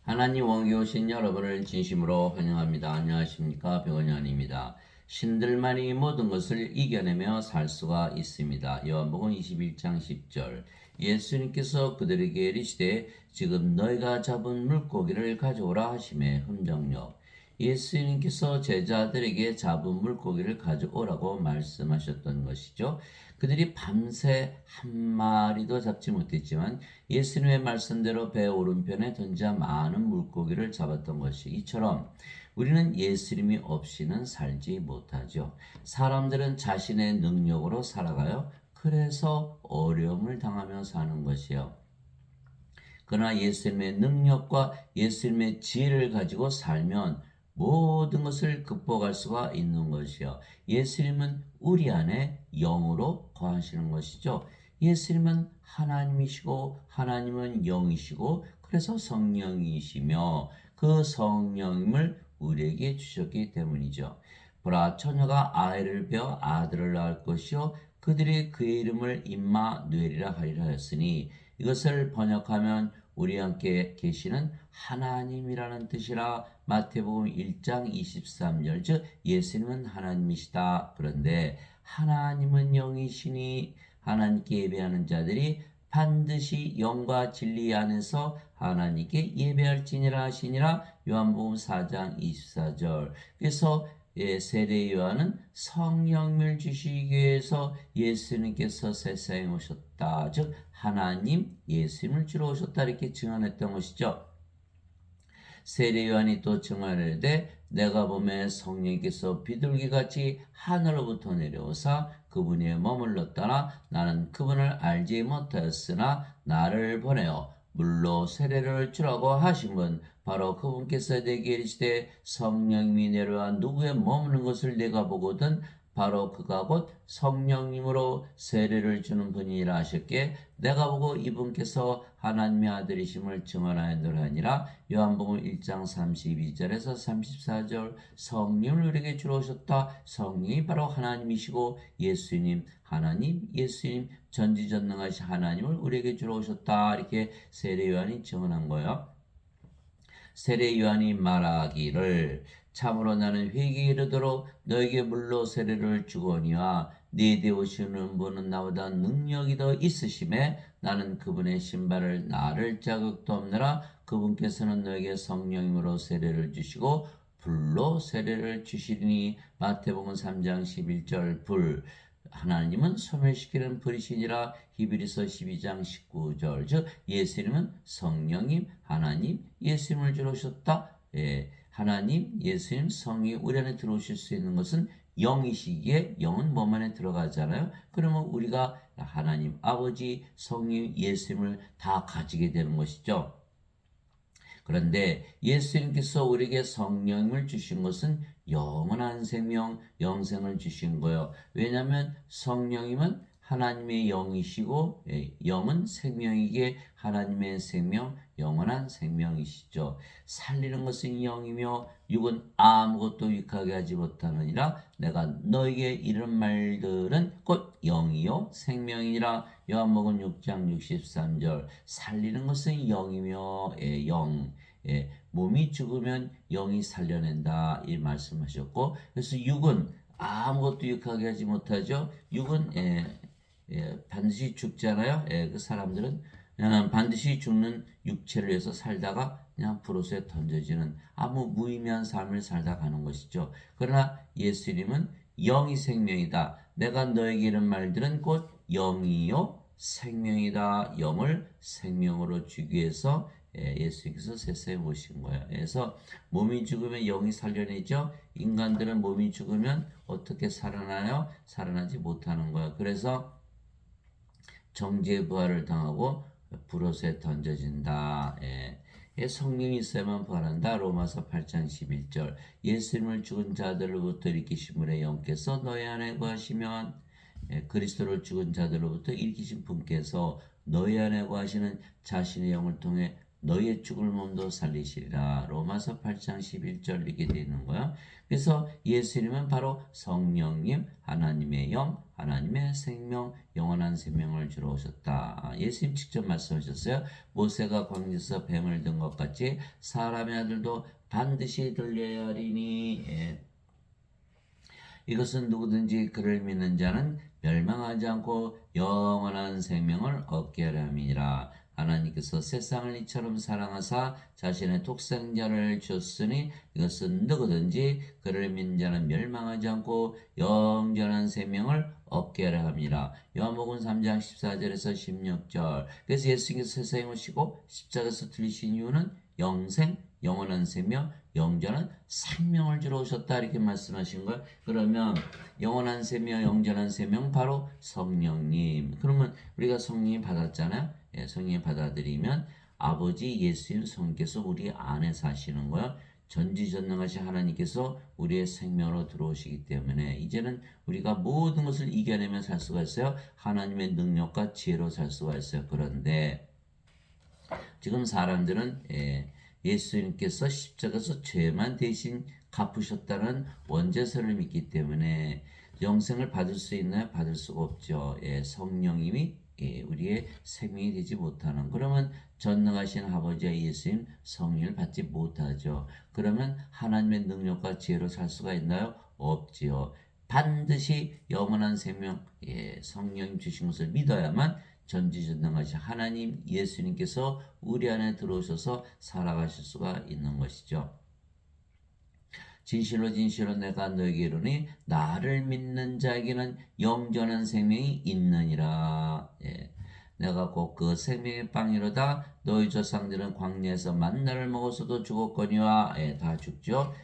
하나님 원기 오신 여러분을 진심으로 환영합니다. 안녕하십니까? 백원현입니다. 신들만이 모든 것을 이겨내며 살 수가 있습니다. 요한복음 21장 10절. 예수님께서 그들에게 이르시되 지금 너희가 잡은 물고기를 가져오라 하시매 흠정역. 예수님께서 제자들에게 잡은 물고기를 가져오라고 말씀하셨던 것이죠. 그들이 밤새 한 마리도 잡지 못했지만 예수님의 말씀대로 배 오른편에 던져 많은 물고기를 잡았던 것이 이처럼 우리는 예수님이 없이는 살지 못하죠. 사람들은 자신의 능력으로 살아가요. 그래서 어려움을 당하며 사는 것이요. 그러나 예수님의 능력과 예수님의 지혜를 가지고 살면 모든 것을 극복할 수가 있는 것이요. 예수님은 우리 안에 영으로 거하시는 것이죠. 예수님은 하나님이시고 하나님은 영이시고 그래서 성령이시며 그 성령님을 우리에게 주셨기 때문이죠. 보라 처녀가 아이를 베어 아들을 낳을 것이요 그들이 그의 이름을 임마누엘이라 하리라 하였으니 이것을 번역하면 우리 함께 계시는 하나님이라는 뜻이라. 마태복음 1장 23절 즉 예수님은 하나님이시다. 그런데 하나님은 영이시니 하나님께 예배하는 자들이 반드시 영과 진리 안에서 하나님께 예배할지니라 하시니라. 요한복음 4장 24절. 그래서 세례 요한은 성령을 주시기 위해서 예수님께서 세상에 오셨다. 즉 하나님 예수님을 주러 오셨다 이렇게 증언했던 것이죠. 세례 요한이 또 증언하되 내가 보매 성령께서 비둘기같이 하늘로부터 내려오사 그분이 머물렀다나 나는 그분을 알지 못하였으나 나를 보내어 물로 세례를 주라고 하신 분 바로 그분께서 내게 이르시되 성령님이 내려와 누구의 머무는 것을 내가 보거든 바로 그가 곧 성령님으로 세례를 주는 분이라 하셨기에 내가 보고 이분께서 하나님의 아들이심을 증언하였노라 하니라. 요한복음 1장 32절에서 34절. 성령을 우리에게 주러 오셨다. 성령이 바로 하나님이시고 예수님 하나님 예수님 전지전능하신 하나님을 우리에게 주러 오셨다. 이렇게 세례 요한이 증언한 거예요. 세례 요한이 말하기를 참으로 나는 회개에 이르도록 너에게 물로 세례를 주거니와 네 뒤에 오시는 분은 나보다 능력이 더 있으심에 나는 그분의 신발을 나를 자극도 없느라. 그분께서는 너에게 성령님으로 세례를 주시고 불로 세례를 주시리니. 마태복음 3장 11절 불. 하나님은 소멸시키는 불이시니라. 히브리서 12장 19절. 즉 예수님은 성령님 하나님 예수님을 주러 오셨다. 하나님 예수님 성이 우리 안에 들어오실 수 있는 것은 영이시기에 영은 몸 안에 들어가잖아요. 그러면 우리가 하나님 아버지 성령 예수님을 다 가지게 되는 것이죠. 그런데 예수님께서 우리에게 성령을 주신 것은 영원한 생명, 영생을 주신 거예요. 왜냐하면 성령님은 하나님의 영이시고 영은 생명이기에 하나님의 생명, 영원한 생명이시죠. 살리는 것은 영이며 육은 아무것도 유익하게 하지 못하느니라. 내가 너에게 이런 말들은 곧 영이요 생명이니라. 요한복음 6장 63절. 살리는 것은 영이며 영. 몸이 죽으면 영이 살려낸다 이 말씀하셨고, 그래서 육은 아무것도 유익하게 하지 못하죠. 육은 반드시 죽잖아요. 그 사람들은 반드시 죽는 육체를 위해서 살다가 그냥 불옷에 던져지는 아무 무의미한 삶을 살다 가는 것이죠. 그러나 예수님은 영이 생명이다. 내가 너에게 이런 말들은 곧 영이요 생명이다. 영을 생명으로 주기 위해서 예수님께서 세상에 오신 거예요. 그래서 몸이 죽으면 영이 살려내죠. 인간들은 몸이 죽으면 어떻게 살아나요? 살아나지 못하는 거예요. 그래서 정죄부활을 당하고 불옷에 던져진다. 성령이 있어야만 부활한다. 로마서 8장 11절. 예수님을 죽은 자들로부터 일으키신 분의 영께서 너희 안에 거하시면 그리스도를 죽은 자들로부터 일으키신 분께서 너희 안에 거하시는 자신의 영을 통해 너희의 죽을 몸도 살리시리라. 로마서 8장 11절 이렇게 되어 있는 거예요. 그래서 예수님은 바로 성령님, 하나님의 영, 하나님의 생명, 영원한 생명을 주러 오셨다. 예수님 직접 말씀하셨어요. 모세가 광야에서 뱀을 든 것 같이 사람의 아들도 반드시 들려야 하리니. 예. 이것은 누구든지 그를 믿는 자는 멸망하지 않고 영원한 생명을 얻게 하려 함이니라. 하나님께서 세상을 이처럼 사랑하사 자신의 독생자를 주었으니 이것은 누구든지 그를 믿는 자는 멸망하지 않고 영원한 생명을 얻게 하려 함이라. 요한복음 3장 14절에서 16절. 그래서 예수님께서 세상에 오시고 십자가에서 들리신 이유는 영생, 영원한 생명, 영전한 생명을 주러 오셨다 이렇게 말씀하신 거예요. 그러면 영원한 생명, 영전한 생명 바로 성령님. 그러면 우리가 성령님 받았잖아요. 예, 성령님 받아들이면 아버지 예수님 성령께서 우리 안에 사시는 거예요. 전지전능하신 하나님께서 우리의 생명으로 들어오시기 때문에 이제는 우리가 모든 것을 이겨내며 살 수가 있어요. 하나님의 능력과 지혜로 살 수가 있어요. 그런데 지금 사람들은 예수님께서 십자가에서 죄만 대신 갚으셨다는 원죄서를 믿기 때문에 영생을 받을 수 있나요? 받을 수가 없죠. 성령님이 우리의 생명이 되지 못하는, 그러면 전능하신 아버지와 예수님 성령을 받지 못하죠. 그러면 하나님의 능력과 지혜로 살 수가 있나요? 없지요. 반드시 영원한 생명, 성령 주신 것을 믿어야만 전지전능하신 하나님 예수님께서 우리 안에 들어오셔서 살아가실 수가 있는 것이죠. 진실로 진실로 내가 너에게 이르니 나를 믿는 자에게는 영전한 생명이 있느니라. 내가 곧 그 생명의 빵이로다. 너희 조상들은 광야에서 만나를 먹었어도 죽었거니와. 다 죽죠.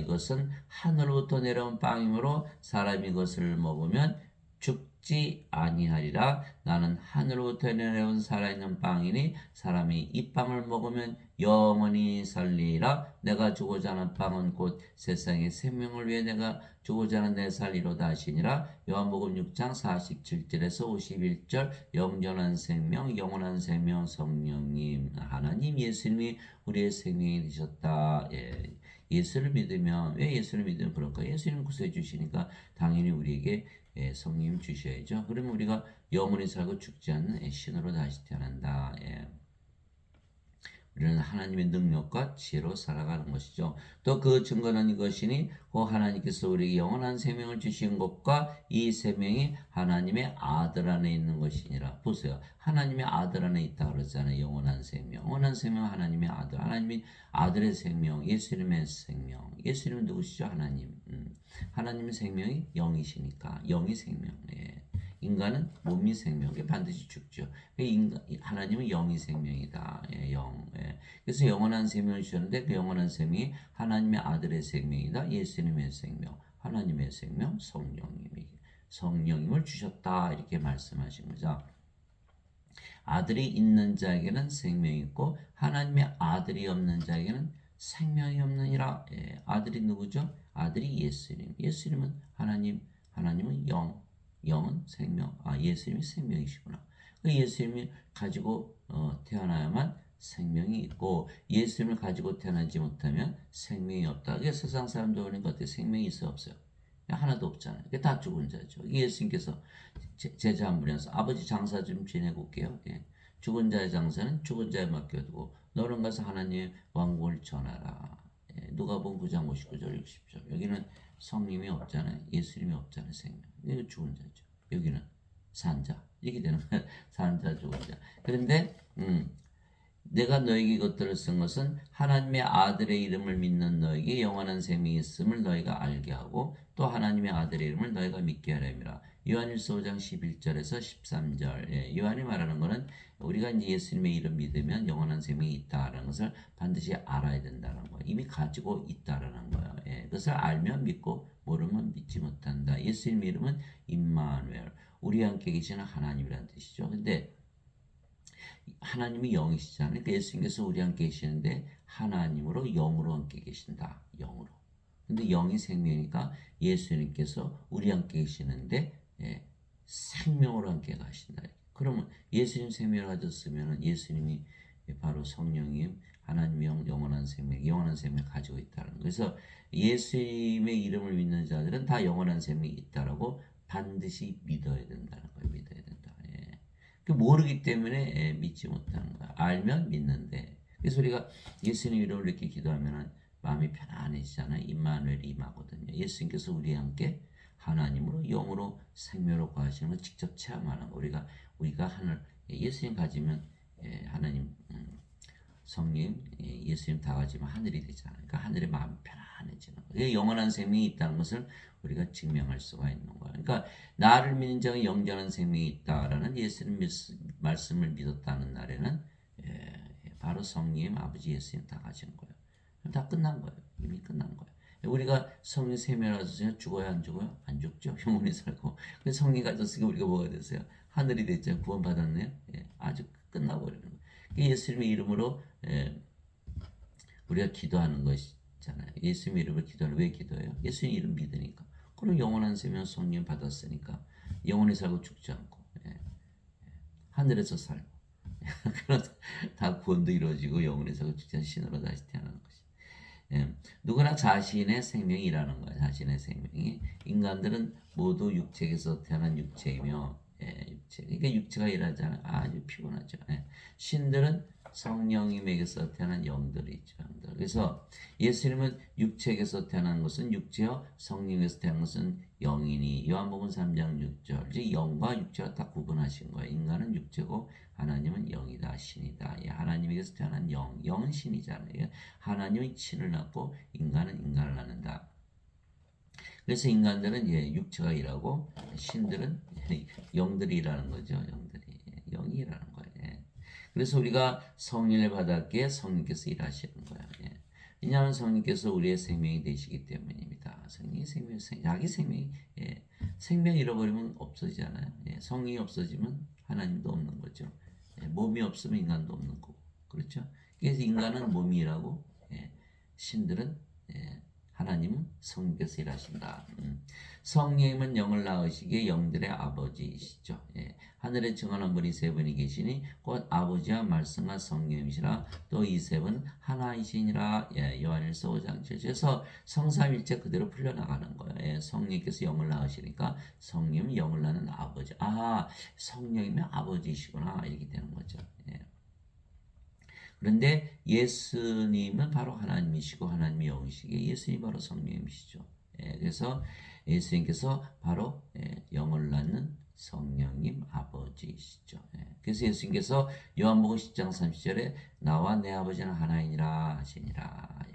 이것은 하늘로부터 내려온 빵이므로 사람이 이것을 먹으면 죽지 아니하리라. 나는 하늘로부터 내려온 살아있는 빵이니 사람이 이 빵을 먹으면 영원히 살리라. 내가 주고자 하는 빵은 곧 세상의 생명을 위해 내가 주고자 하는 내 살리로다 하시니라. 요한복음 6장 47절에서 51절. 영전한 생명, 영원한 생명, 성령님, 하나님 예수님이 우리의 생명이 되셨다. 예수를 믿으면, 왜 예수를 믿으면 그럴까? 예수님 구세해 주시니까 당연히 우리에게 성령 주셔야죠. 그러면 우리가 영원히 살고 죽지 않는 신으로 다시 태어난다. 우리는 하나님의 능력과 지혜로 살아가는 것이죠. 또 그 증거는 이것이니 그 하나님께서 우리에게 영원한 생명을 주신 것과 이 생명이 하나님의 아들 안에 있는 것이니라. 보세요. 하나님의 아들 안에 있다 그러잖아요. 영원한 생명. 영원한 생명 하나님의 아들. 하나님의 아들의 생명. 예수님의 생명. 예수님은 누구시죠? 하나님. 하나님의 생명이 영이시니까. 영이 생명. 인간은 몸이 생명이 반드시 죽죠. 하나님은 영이 생명이다. 영. 그래서 영원한 생명을 주셨는데 그 영원한 생명이 하나님의 아들의 생명이다. 예수님의 생명, 하나님의 생명, 성령님을 주셨다. 이렇게 말씀하신 거죠. 아들이 있는 자에게는 생명이 있고 하나님의 아들이 없는 자에게는 생명이 없느니라. 아들이 누구죠? 아들이 예수님. 예수님은 하나님, 하나님은 영. 영은 생명. 예수님이 생명이시구나. 예수님이 가지고 태어나야만 생명이 있고 예수님을 가지고 태어나지 못하면 생명이 없다. 그게 세상 사람들 보니까 어떻게 생명이 있어요? 없어요? 하나도 없잖아요. 그게 다 죽은 자죠. 예수님께서 제자 한 분이어서 아버지 장사 좀 지내고 올게요. 죽은 자의 장사는 죽은 자에 맡겨두고 너는 가서 하나님의 왕국을 전하라. 누가복음 9장 59절 60절. 여기는 성님이 없잖아요. 예수님이 없잖아요. 생명. 이거 죽은 자죠. 여기는 산자. 이렇게 되는 거예요. 산자, 죽은 자. 그런데 내가 너에게 이것들을 쓴 것은 하나님의 아들의 이름을 믿는 너에게 영원한 생명이 있음을 너희가 알게 하고 또 하나님의 아들의 이름을 너희가 믿게 하려니라. 요한일서 5장 11절에서 13절. 요한이 말하는 것은 우리가 이제 예수님의 이름 믿으면 영원한 생명이 있다라는 것을 반드시 알아야 된다는 거예요. 이미 가지고 있다라는 거예요. 그것을 알면 믿고 모르면 믿지 못한다. 예수님 이름은 임마누엘, 우리 함께 계시는 하나님이라는 뜻이죠. 근데 하나님이 영이시잖아요. 그러니까 예수님께서 우리 함께 계시는데 하나님으로 영으로 함께 계신다. 영으로. 근데 영이 생명이니까 예수님께서 우리 함께 계시는데 생명으로 함께 가신다. 그러면 예수님 생명을 가졌으면 예수님이 바로 성령님 하나님의 영원한 생명 가지고 있다는 거. 그래서 예수님의 이름을 믿는 자들은 다 영원한 생명이 있다라고 반드시 믿어야 된다는 거예요. 믿어야 된다. 예. 그 모르기 때문에 믿지 못하는 거야. 알면 믿는데. 그래서 우리가 예수님 이름을 이렇게 기도하면은 마음이 편안해지잖아요. 임마누엘이 임하거든요. 예수님께서 우리와 함께 하나님으로 영으로 생명으로 거하시는 걸 직접 체험하는 거. 우리가 하늘 예수님 가지면 하나님 성령 예수님 다 가지면 하늘이 되잖아요. 그러니까 하늘의 마음이 편안해지는 거예요. 영원한 생명이 있다는 것을 우리가 증명할 수가 있는 거예요. 그러니까 나를 믿는 자가 영원한 생명이 있다라는 예수님 말씀을 믿었다는 날에는 바로 성령 아버지 예수님 다 가진 거예요. 다 끝난 거예요. 이미 끝난 거예요. 우리가 성령 세면하셔서 죽어야 안 죽어요? 안 죽죠. 영원히 살고. 그래서 성령 가졌으니까 우리가 뭐가 됐어요? 하늘이 됐죠. 구원 받았네요. 아주 끝나버리는 거예요. 예수님의 이름으로 우리가 기도하는 것이잖아요. 예수님의 이름으로 기도하는 왜 기도해요? 예수님 이름 믿으니까. 그럼 영원한 생명 성령 받았으니까 영원히 살고 죽지 않고 하늘에서 살고 그런 다 구원도 이루어지고 영원히 살고 죽지 않고 신으로 다시 태어나는 것이. 누구나 자신의 생명이라는 거예요. 자신의 생명이. 인간들은 모두 육체에서 태어난 육체이며 육체. 그러니까 육체가 일하잖아요. 아주 피곤하죠. 신들은 성령님에게서 태어난 영들이죠. 영들. 그래서 예수님은 육체에서 태어난 것은 육체요, 성령에서 태어난 것은 영이니 요한복음 3장 6절. 이제 영과 육체가 다 구분하신 거예요. 인간은 육체고 하나님은 영이다, 신이다. 하나님에게서 태어난 영, 영은 신이잖아요. 하나님은 신을 낳고 인간은 인간을 낳는다. 그래서 인간들은 육체가 일하고 신들은 영들이 일하는 거죠. 영들이 영이 일하는 거예요. 그래서 우리가 성령을 받았기에 성령께서 일하시는 거예요. 왜냐하면 성령께서 우리의 생명이 되시기 때문입니다. 성령이 생명, 자기 생명이 생명 잃어버리면 없어지잖아요. 성령이 없어지면 하나님도 없는 거죠. 몸이 없으면 인간도 없는 거고, 그렇죠? 그래서 인간은 몸이 일하고 신들은 하나님은 성령께서 일하신다. 성령님은 영을 낳으시기에 영들의 아버지이시죠. 하늘에 증언한 분이 세 분이 계시니 곧 아버지와 말씀과 성령이시라. 또 이 세 분 하나이시니라. 요한일서 5장 7절에서 성삼일체 그대로 풀려나가는 거예요. 성령께서 영을 낳으시니까 성령은 영을 낳는 아버지. 성령이면 아버지이시구나 이렇게 되는 거죠. 그런데 예수님은 바로 하나님이시고 하나님이 영이시기에 예수님이 바로 성령이시죠. 그래서 예수님께서 바로 영을 낳는 성령님 아버지이시죠. 그래서 예수님께서 요한복음 10장 30절에 나와 내 아버지는 하나이니라 하시니라.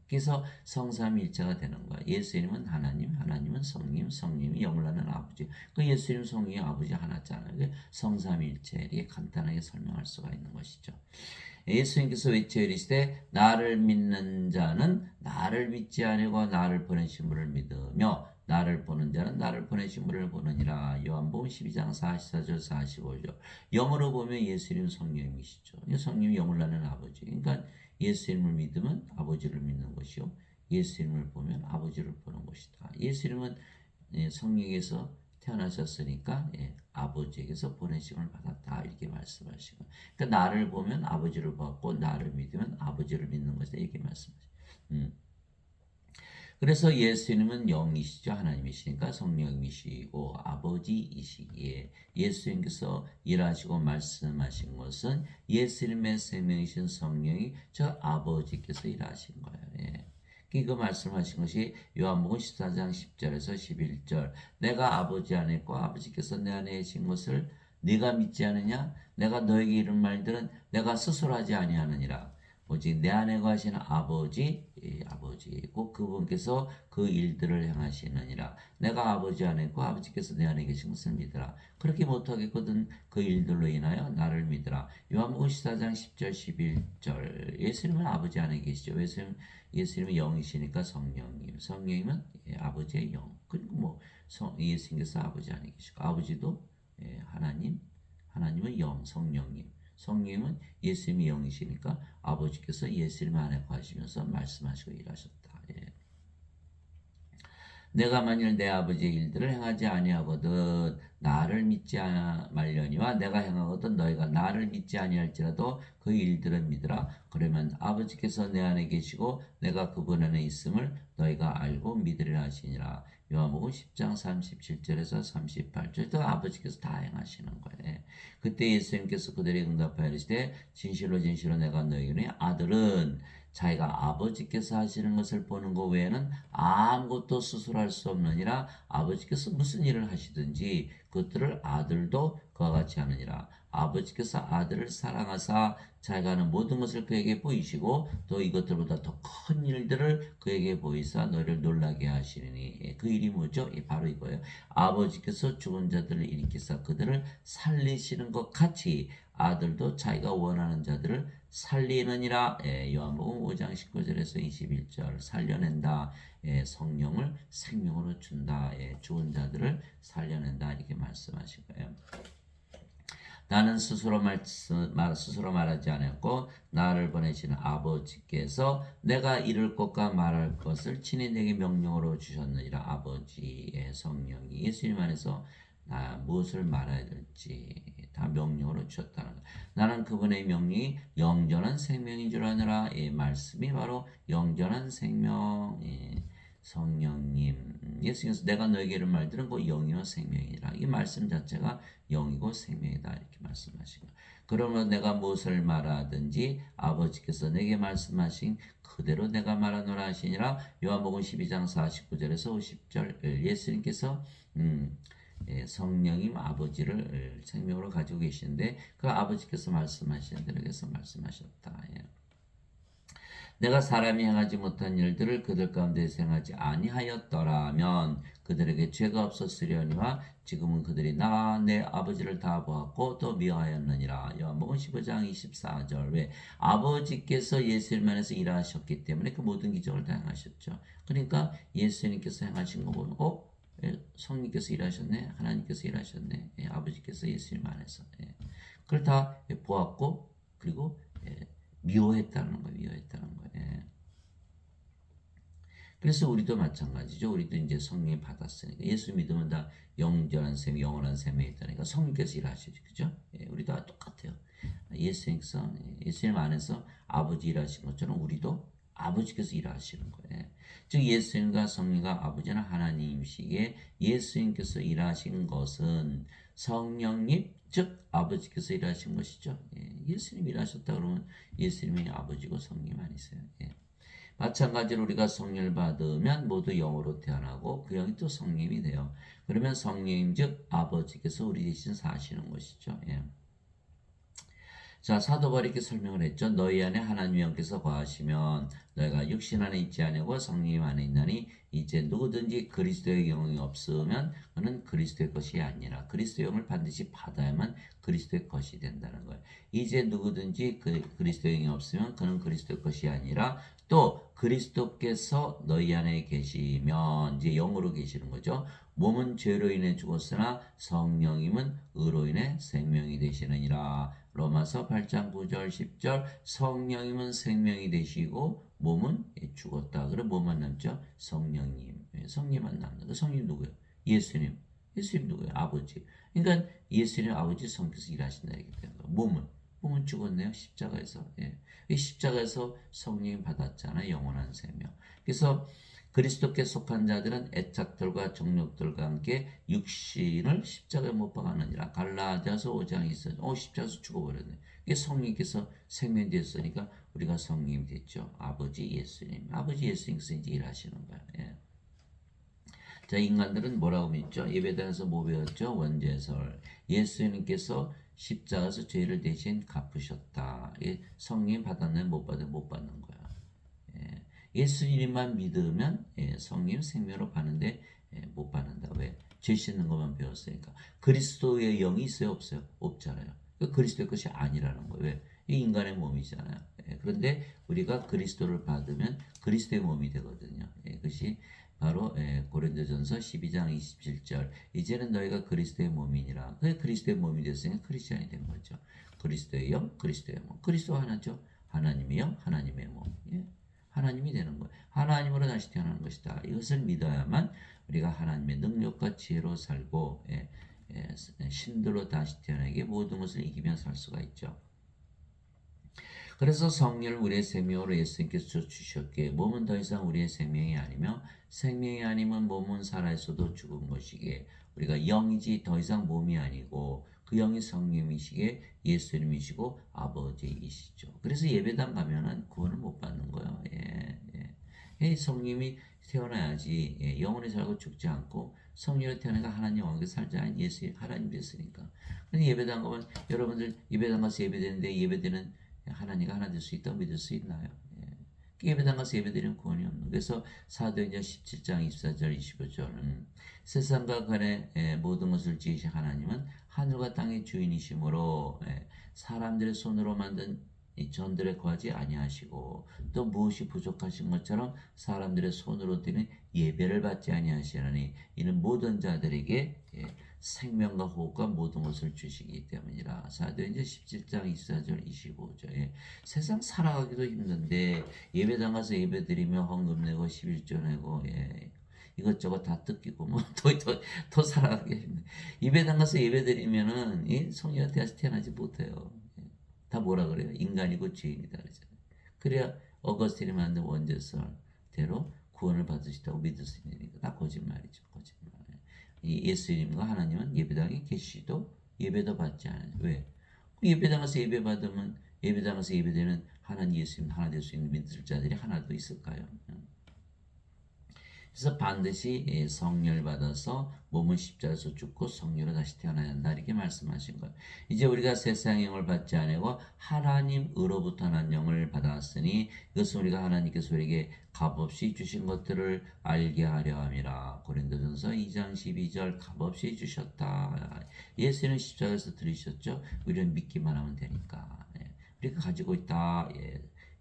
그래서 성삼일체가 되는 거예요. 예수님은 하나님, 하나님은 성님, 성님이 영을 낳는 아버지. 그 예수님, 성령이 아버지 하나잖아요. 성삼일체 이렇게 간단하게 설명할 수가 있는 것이죠. 예수님께서 외쳐 이르시되 나를 믿는 자는 나를 믿지 아니고 나를 보내신 분을 믿으며 나를 보는 자는 나를 보내신 분을 보느니라. 요한복음 12장 44절 45절. 영어로 보면 예수님 성령이시죠. 성령이 영을 낳는 아버지. 그러니까 예수님을 믿으면 아버지를 믿는 것이요. 예수님을 보면 아버지를 보는 것이다. 예수님은 성령에서 태어나셨으니까 아버지에게서 보내심을 받았다 이렇게 말씀하시고, 그러니까 나를 보면 아버지를 받고 나를 믿으면 아버지를 믿는 것이다 이렇게 말씀하시고. 그래서 예수님은 영이시죠. 하나님이시니까 성령이시고 아버지이시기에 예수님께서 일하시고 말씀하신 것은 예수님의 생명이신 성령이 저 아버지께서 일하신 거예요. 그 말씀하신 것이 요한복음 14장 10절에서 11절. 내가 아버지 안에 있고 아버지께서 내 안에 계신 것을 네가 믿지 않느냐? 내가 너에게 이런 말들은 내가 스스로 하지 아니하느니라. 오직 내 안에 거하시는 아버지이고 그분께서 그 일들을 행하시느니라. 내가 아버지 안에 있고 아버지께서 내 안에 계신 것을 믿으라. 그렇게 못하겠거든 그 일들로 인하여 나를 믿으라. 요한복음 14장 10절 11절. 예수님은 아버지 안에 계시죠. 예수님은 영이시니까 성령님. 성령님은 아버지의 영. 그리고 예수님께서 아버지 안에 계시고 아버지도 하나님은 영, 성령님. 성령님은 예수님이 영이시니까 아버지께서 예수님 안에 거하시면서 말씀하시고 일하셨다. 내가 만일 내 아버지의 일들을 행하지 아니하거든 나를 믿지 말려니와 내가 행하거든 너희가 나를 믿지 아니할지라도 그 일들은 믿으라. 그러면 아버지께서 내 안에 계시고 내가 그분 안에 있음을 너희가 알고 믿으리라 하시니라. 요한복음 10장 37절에서 38절 또 아버지께서 다 행하시는 거예요. 그때 예수님께서 그들에게 응답하여 이르시되 진실로 진실로 내가 너희에게 이르노니 아들은 자기가 아버지께서 하시는 것을 보는 것 외에는 아무것도 스스로 할 수 없느니라. 아버지께서 무슨 일을 하시든지 그것들을 아들도 그와 같이 하느니라. 아버지께서 아들을 사랑하사 자기가 하는 모든 것을 그에게 보이시고 또 이것들보다 더 큰 일들을 그에게 보이사 너희를 놀라게 하시니 그 일이 뭐죠? 바로 이거예요. 아버지께서 죽은 자들을 일으키사 그들을 살리시는 것 같이 아들도 자기가 원하는 자들을 살리느니라. 요한복음 5장 19절에서 21절 살려낸다. 성령을 생명으로 준다. 죽은 자들을 살려낸다. 이렇게 말씀하신 거예요. 나는 스스로 말하지 않았고 나를 보내시는 아버지께서 내가 이룰 것과 말할 것을 친히 내게 명령으로 주셨느니라. 아버지의 성령이 예수님 안에서 무엇을 말해야 될지 다 명령으로 주셨다는 것. 나는 그분의 명령이 영전한 생명인 줄 아느라. 말씀이 바로 영전한 생명. 성령님 예수님께서 내가 너에게 이런 말들은 그 영이요 생명이라. 이 말씀 자체가 영이고 생명이다 이렇게 말씀하시고 그러면 내가 무엇을 말하든지 아버지께서 내게 말씀하신 그대로 내가 말하노라 하시니라. 요한복음 12장 49절에서 50절 예수님께서 성령님 아버지를 생명으로 가지고 계시는데 그 아버지께서 말씀하시는 대로 해서 말씀하셨다. 내가 사람이 행하지 못한 일들을 그들 가운데서 행하지 아니하였더라면 그들에게 죄가 없었으려니와 지금은 그들이 나 내 아버지를 다 보았고 또 미워하였느니라. 요한복음 15장 24절 왜 아버지께서 예수님 안에서 일하셨기 때문에 그 모든 기적을 다 행하셨죠. 그러니까 예수님께서 행하신 거 보면 성령께서 일하셨네, 하나님께서 일하셨네, 아버지께서 예수님 안에서 그걸 다 보았고 그리고 미워했다는 거예요. 미워했다는 거예요. 그래서 우리도 마찬가지죠. 우리도 이제 성령 받았으니까 예수 믿으면 다 영원한 셈, 영원한 셈에 있다니까 성령께서 일하시죠, 그죠? 우리도 똑같아요. 예수님 안에서 아버지 일하신 것처럼 우리도 아버지께서 일하시는 거예요. 즉 예수님과 성령과 아버지는 하나님이시기에 예수님께서 일하신 것은 성령님 즉 아버지께서 일하신 것이죠. 예수님이 일하셨다 그러면 예수님이 아버지고 성령 아니세요. 마찬가지로 우리가 성령을 받으면 모두 영으로 태어나고 그 영이 또 성령이 돼요. 그러면 성령님 즉 아버지께서 우리 대신 사시는 것이죠. 자, 사도 바울이 이렇게 설명을 했죠. 너희 안에 하나님의 영께서 거하시면 너희가 육신 안에 있지 아니하고 성령 안에 있나니 이제 누구든지 그리스도의 영이 없으면 그는 그리스도의 것이 아니라 그리스도의 영을 반드시 받아야만 그리스도의 것이 된다는 거예요. 이제 누구든지 그리스도의 영이 없으면 그는 그리스도의 것이 아니라 또 그리스도께서 너희 안에 계시면 이제 영으로 계시는 거죠. 몸은 죄로 인해 죽었으나 성령님은 의로 인해 생명이 되시느니라. 로마서 8장 9절 10절 성령님은 생명이 되시고 몸은 죽었다. 그럼 뭐만 남죠? 성령님. 성령만 남는 거. 성령 누구예요? 예수님. 예수님 누구예요? 아버지. 그러니까 예수님 아버지 성령께서 일하신다 이렇게 되는 거예요. 몸은 죽었네요. 십자가에서. 이 십자가에서 성령이 받았잖아요. 영원한 생명. 그래서 그리스도께 속한 자들은 애착들과 정욕들과 함께 육신을 십자가에 못 박았느니라. 갈라디아서 5장에 있어요. 십자가에서 죽어버렸네. 이게 성령께서 생명이 됐으니까 우리가 성령이 됐죠. 아버지 예수님. 아버지 예수님께서 이제 일하시는 거예요. 자, 인간들은 뭐라고 믿죠? 예배당에서 뭐 배웠죠? 원죄설. 예수님께서 십자가에서 죄를 대신 갚으셨다. 성령 받았는 못 받는 거야. 예수님만 믿으면 성령 생명으로 받는데 못 받는다. 왜? 죄 씻는 것만 배웠으니까. 그리스도의 영이 있어요? 없어요? 없잖아요. 그리스도의 것이 아니라는 거예요. 왜? 이 인간의 몸이잖아요. 그런데 우리가 그리스도를 받으면 그리스도의 몸이 되거든요. 그것이 바로 고린도전서 12장 27절 이제는 너희가 그리스도의 몸이니라. 그게 그리스도의 몸이 됐으니까 크리스천이 된 거죠. 그리스도의 영, 그리스도의 몸. 그리스도 하나죠. 하나님의 영, 하나님의 몸. 하나님이 되는 거예요. 하나님으로 다시 태어나는 것이다. 이것을 믿어야만 우리가 하나님의 능력과 지혜로 살고 신들로 다시 태어나게 모든 것을 이기며 살 수가 있죠. 그래서 성령을 우리의 생명으로 예수님께서 주셨기에 몸은 더 이상 우리의 생명이 아니며 생명이 아니면 몸은 살아있어도 죽은 것이기에 우리가 영이지 더 이상 몸이 아니고 그 영이 성령이시기에 예수님이시고 아버지이시죠. 그래서 예배당 가면은 구원을 못 받는 거예요. 성령이 태어나야지 영원히 살고 죽지 않고 성령으로 태어나가 하나님 왕국에 살자. 예수 하나님 됐으니까. 근데 예배당 가면 여러분들 예배당 가서 예배되는데 예배되는 하나님과 하나 될 수 있다고 믿을 수 있나요? 예배당 가서 예배드리는 구원이 없는. 그래서 사도행전 17장 24절 25절은 세상과 간의 모든 것을 지으신 하나님은 하늘과 땅의 주인이시므로 사람들의 손으로 만든 이 전들에 거하지 아니하시고 또 무엇이 부족하신 것처럼 사람들의 손으로 드린 예배를 받지 아니하시나니 이는 모든 자들에게 생명과 호흡과 모든 것을 주시기 때문이라. 사도행전 17장 24절 25절. 세상 살아가기도 힘든데 예배당 가서 예배드리며 헌금 내고 11조 내고 이것저것 다 뜯기고 뭐 더 살아가기 힘든. 예배당 가서 예배드리면은 성령한테 다시 태어나지 못해요. 다 뭐라 그래요? 인간이고 죄인이다 그러잖아요. 그래야 어거스틴이 만든 원죄설대로 구원을 받을 수 있다고 믿을 수 있으니까 다 거짓말이죠. 거짓말. 이 예수님과 하나님은 예배당에 계시도 예배도 받지 않아요. 왜? 예배당에서 예배 받으면 예배당에서 예배되는 하나님 예수님 하나 될 수 있는 믿을 자들이 하나도 있을까요? 그래서 반드시 성령을 받아서 몸은 십자가에서 죽고 성령으로 다시 태어나야 한다 이렇게 말씀하신 거예요. 이제 우리가 세상의 영을 받지 않고 하나님으로부터 난 영을 받았으니 이것은 우리가 하나님께서 우리에게 값없이 주신 것들을 알게 하려 함이라. 고린도전서 2장 12절 값없이 주셨다. 예수는 십자가에서 들으셨죠. 우리는 믿기만 하면 되니까. 우리가 가지고 있다.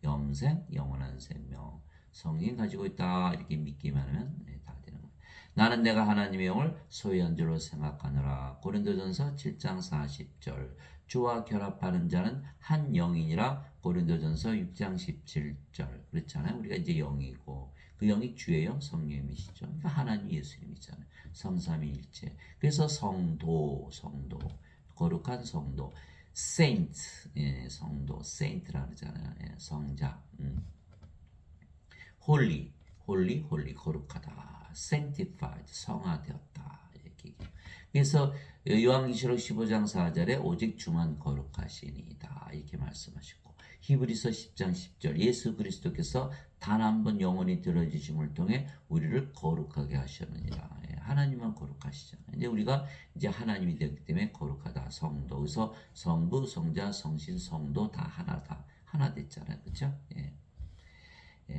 영생, 영원한 생명. 성령 가지고 있다 이렇게 믿기만 하면 다 되는 거예요. 나는 내가 하나님의 영을 소유한 줄로 생각하노라. 고린도전서 7장 40절 주와 결합하는 자는 한 영이니라. 고린도전서 6장 17절 그렇잖아요. 우리가 이제 영이고 그 영이 주의 영 성령이시죠. 그러니까 하나님 예수님이잖아요. 성삼위일체. 그래서 성도 거룩한 성도 saint 성도 saint라 그러잖아요. 성자 holy 거룩하다. sanctified 성화되었다. 이렇게. 그래서 요한계시록 15장 4절에 오직 주만 거룩하시니이다. 이렇게 말씀하셨고 히브리서 10장 10절 예수 그리스도께서 단 한 번 영원히 들어주심을 통해 우리를 거룩하게 하셨느니라. 하나님만 거룩하시잖아요. 이제 우리가 이제 하나님이 되었기 때문에 거룩하다. 성도. 그래서 성부, 성자, 성신, 성도 다 하나다. 하나 됐잖아요. 그렇죠?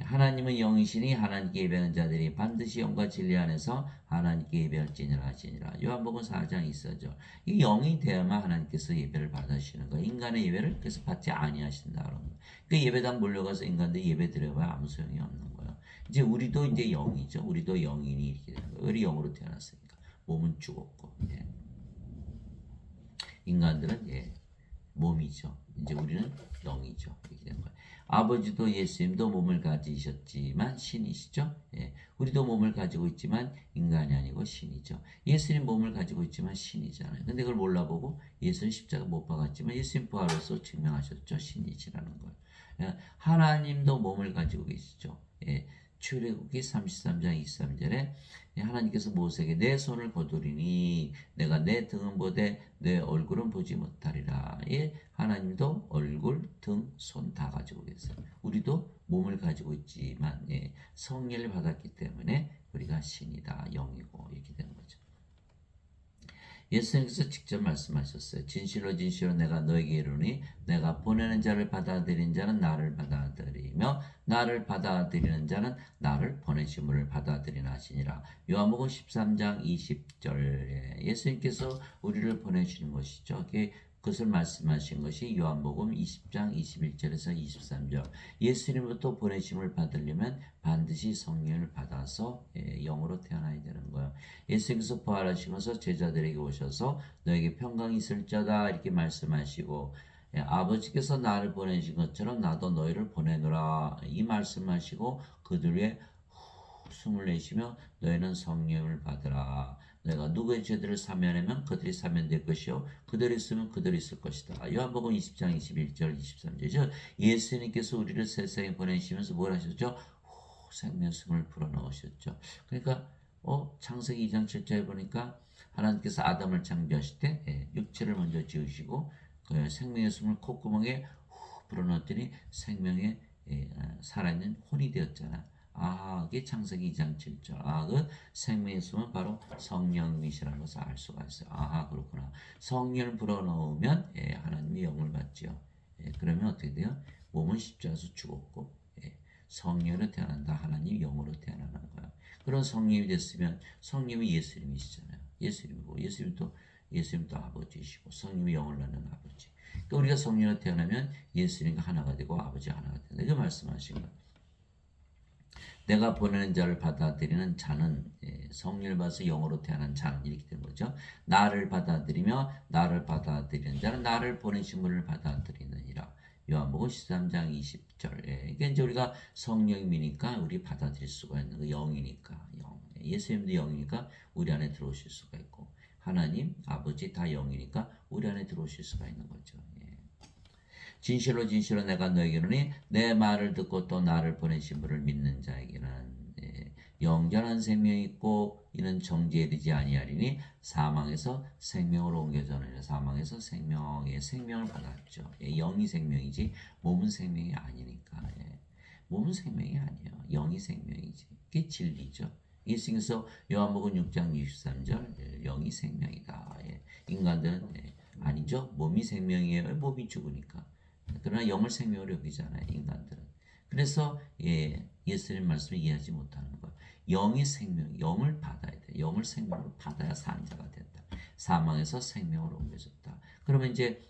하나님은 영이시니 하나님께 예배하는 자들이 반드시 영과 진리 안에서 하나님께 예배할지니라 하시니라. 요한복음 4장 24절. 이 영이 되어야만 하나님께서 예배를 받으시는 거예요. 인간의 예배를 그래서 받지 아니하신다 그런 거예요. 그 예배당 몰려가서 인간들 예배 드려봐야 아무 소용이 없는 거예요. 이제 우리도 이제 영이죠. 우리도 영인이 이렇게 되는 거예요. 우리 영으로 태어났으니까 몸은 죽었고 인간들은 몸이죠. 이제 우리는 영이죠. 이렇게 되는 거예요. 아버지도 예수님도 몸을 가지셨지만 신이시죠. 우리도 몸을 가지고 있지만 인간이 아니고 신이죠. 예수님 몸을 가지고 있지만 신이잖아요. 근데 그걸 몰라보고 예수는 십자가 못 박았지만 예수님 부활로서 증명하셨죠. 신이시라는 걸. 하나님도 몸을 가지고 계시죠. 출애굽기 33장 23절에 하나님께서 모세에게 내 손을 거두리니 내가 내 등은 보되 내 얼굴은 보지 못하리라. 하나님도 얼굴, 등, 손 다 가지고 계세요. 우리도 몸을 가지고 있지만 성령을 받았기 때문에 우리가 신이다, 영이고 이렇게 되는 거죠. 예수님께서 직접 말씀하셨어요. 진실로 진실로 내가 너에게 이르노니 내가 보내는 자를 받아들인 자는 나를 받아들이며 나를 받아들이는 자는 나를 보내심을 받아들이나 하시니라. 요한복음 13장 20절 예수님께서 우리를 보내시는 것이죠. 그것을 말씀하신 것이 요한복음 20장 21절에서 23절. 예수님부터 보내심을 받으려면 반드시 성령을 받아서 영으로 태어나야 되는 거예요. 예수님께서 부활하시면서 제자들에게 오셔서 너에게 평강이 있을 자다 이렇게 말씀하시고 아버지께서 나를 보내신 것처럼 나도 너희를 보내노라 이 말씀하시고 그들 위에 숨을 내쉬며 너희는 성령을 받으라. 내가 누구의 죄들을 사면하면 그들이 사면될 것이요 그들이 있으면 그들이 있을 것이다. 요한복음 20장 21절 23절. 예수님께서 우리를 세상에 보내시면서 뭘 하셨죠? 생명숨을 불어넣으셨죠. 그러니까 창세기 2장 7절에 보니까 하나님께서 아담을 창조하실 때 육체를 먼저 지으시고 그 생명의 숨을 콧구멍에 불어넣었더니 생명의 살아있는 혼이 되었잖아. 그게 창세기 2장 7절. 그 생명의 숨은 바로 성령이시라는 것을 알 수가 있어요. 그렇구나. 성령을 불어넣으면 하나님의 영을 받죠. 그러면 어떻게 돼요? 몸은 십자가에서 죽었고 성령으로 태어난다. 하나님 영으로 태어나는 거야. 그런 성령이 됐으면 성령이 예수님이시잖아요. 예수님도 아버지이시고 성령이 영을 낳는 아버지. 그러니까 우리가 성령으로 태어나면 예수님과 하나가 되고 아버지와 하나가 된다. 이거 말씀하신 거예요. 내가 보내는 자를 받아들이는 자는 성령을 받아서 영으로 태어난 자는 이렇게 된 거죠. 나를 받아들이며 나를 받아들이는 자는 나를 보내신 분을 받아들이느니라. 요한복음 13장 20절. 이게 이제 우리가 성령이니까 우리 받아들일 수가 있는 거 영이니까 영. 예수님도 영이니까 우리 안에 들어오실 수가 있고 하나님 아버지 다 영이니까 우리 안에 들어오실 수가 있는 거죠. 진실로 진실로 내가 너에게 이르노니 내 말을 듣고 또 나를 보내신 분을 믿는 자에게는 영원한 생명이 있고 이는 정죄에 이르지 아니하리니 사망에서 생명으로 옮겨졌느니라. 사망에서 생명을 받았죠. 영이 생명이지 몸은 생명이 아니니까. 몸은 생명이 아니에요. 영이 생명이지. 그게 진리죠. 예수님께서 요한복음 6장 23절 영이 생명이다. 인간들은 아니죠. 몸이 생명이에요. 몸이 죽으니까. 그러나 영을 생명으로 여기잖아요. 인간들은. 그래서 예수님 말씀을 이해하지 못하는 거예요. 영이 생명, 영을 받아야 돼. 영을 생명으로 받아야 산 자가 된다. 사망에서 생명으로 옮겨졌다. 그러면 이제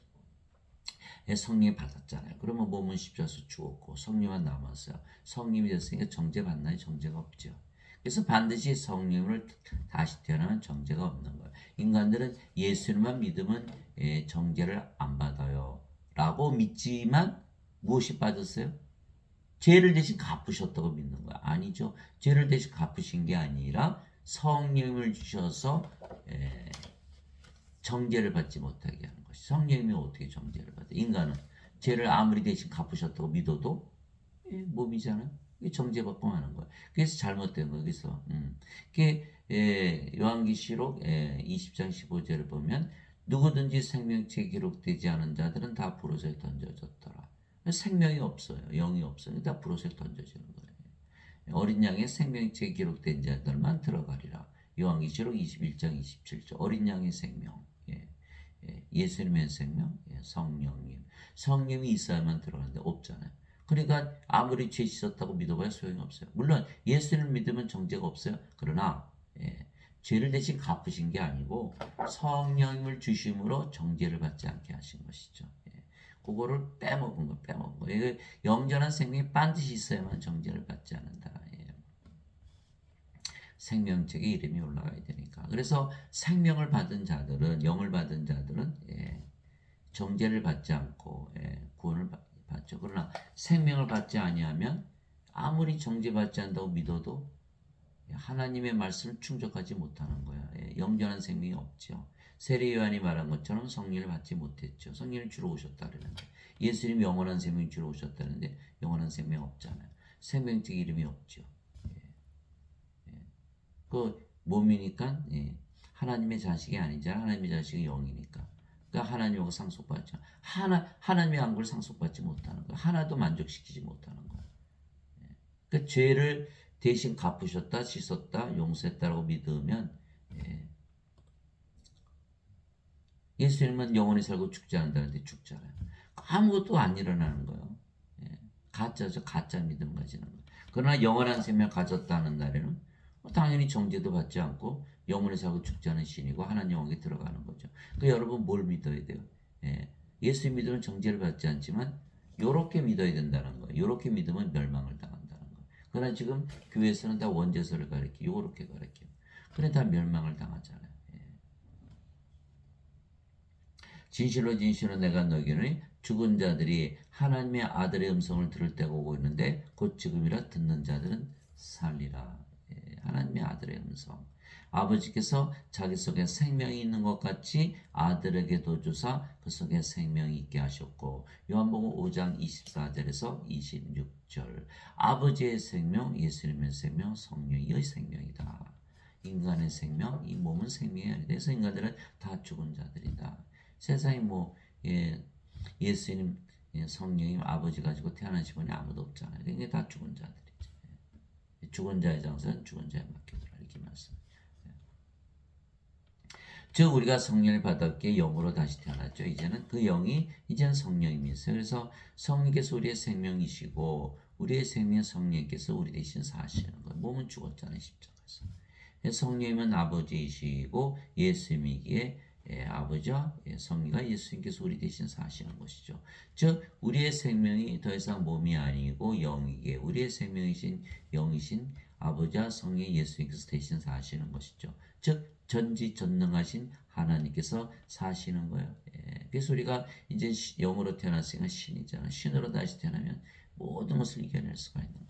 성령이 받았잖아요. 그러면 몸은 십자가에서 죽었고 성령만 남았어요. 성령이 됐으니까 정죄 받나요? 정죄가 없죠. 그래서 반드시 성령을 다시 태어나면 정죄가 없는 거예요. 인간들은 예수님만 믿으면 정죄를 안 받아요. 라고 믿지만 무엇이 빠졌어요? 죄를 대신 갚으셨다고 믿는 거야. 아니죠. 죄를 대신 갚으신 게 아니라 성령을 주셔서 정죄를 받지 못하게 하는 것이. 성령이 어떻게 정죄를 받아? 인간은 죄를 아무리 대신 갚으셨다고 믿어도 몸이잖아요. 정죄받고 하는 거야. 그래서 잘못된 거야. 그래서 그게 요한계시록 20장 15절을 보면 누구든지 생명책에 기록되지 않은 자들은 다 불옷에 던져졌더라. 생명이 없어요. 영이 없어요. 다 불옷에 던져지는 거예요. 어린 양의 생명책에 기록된 자들만 들어가리라. 요한계시록 21장 27절. 어린 양의 생명. 예수님의 생명. 성령님. 성령이 있어야만 들어가는데 없잖아요. 그러니까 아무리 죄 씻었다고 믿어봐야 소용이 없어요. 물론 예수를 믿으면 정죄가 없어요. 그러나 죄를 대신 갚으신 게 아니고 성령을 주심으로 정죄를 받지 않게 하신 것이죠. 그거를 빼먹은 거. 영전한 생명이 반드시 있어야만 정죄를 받지 않는다. 생명책에 이름이 올라가야 되니까. 그래서 생명을 받은 자들은 영을 받은 자들은 정죄를 받지 않고 구원을 받죠. 그러나 생명을 받지 아니하면 아무리 정죄받지 않는다고 믿어도 하나님의 말씀을 충족하지 못하는 거야. 영전한 생명이 없죠. 세례 요한이 말한 것처럼 성령을 받지 못했죠. 성령을 주러 오셨다 그러는데 예수님이 영원한 생명을 주러 오셨다는데 영원한 생명 없잖아요. 생명책 이름이 없죠. 그 몸이니까 하나님의 자식이 아니잖아. 하나님의 자식이 영이니까. 그러니까 하나님하고 상속받죠. 하나님의 안구를 상속받지 못하는 거야. 하나도 만족시키지 못하는 거야. 그 죄를 대신 갚으셨다, 씻었다, 용서했다라고 믿으면 예수님은 영원히 살고 죽지 않는다는데 죽잖아요. 아무것도 안 일어나는 거예요. 가짜죠. 가짜 믿음 가지는 거예요. 그러나 영원한 생명 가졌다는 날에는 당연히 정죄도 받지 않고 영원히 살고 죽지 않은 신이고 하나님 영역에 들어가는 거죠. 그러니까 여러분 뭘 믿어야 돼요? 예수 믿으면 정죄를 받지 않지만 요렇게 믿어야 된다는 거예요. 요렇게 믿으면 멸망을 당한다는 거예요. 그러나 지금 교회에서는 다 원죄서를 가르치고 요렇게 가르쳐요. 그래 다 멸망을 당하잖아요. 진실로 진실로 내가 너에게는 죽은 자들이 하나님의 아들의 음성을 들을 때가 오고 있는데 곧 지금이라 듣는 자들은 살리라. 하나님의 아들의 음성. 아버지께서 자기 속에 생명이 있는 것 같이 아들에게도 주사 그 속에 생명이 있게 하셨고 요한복음 5장 24절에서 26절 아버지의 생명, 예수님의 생명, 성령의 생명이다. 인간의 생명, 이 몸은 생명이 아니다. 그래서 인간들은 다 죽은 자들이다. 세상에 뭐 예수님, 성령님, 아버지 가지고 태어나신 분이 아무도 없잖아요. 그게 다 죽은 자들이죠. 죽은 자의 장사는 죽은 자에 맡겨두라 이렇게 말씀. 즉 우리가 성령을 받았기에 영으로 다시 태어났죠. 이제는 그 영이 이제는 성령입니다. 그래서 성령께서 우리의 생명이시고 우리의 생명 성령께서 우리 대신 사시는 거예요. 몸은 죽었잖아요. 십자가에서. 성령님은 아버지이시고 예수님이기에 아버지와 성령과 예수님께서 우리 대신 사시는 것이죠. 즉 우리의 생명이 더 이상 몸이 아니고 영이기에 우리의 생명이신 영이신 아버지와 성령 예수님께서 대신 사시는 것이죠. 즉 전지전능하신 하나님께서 사시는 거예요. 그래서 우리가 이제 영으로 태어났으니까 신이잖아요. 신으로 다시 태어나면 모든 것을 이겨낼 수가 있는 거예요.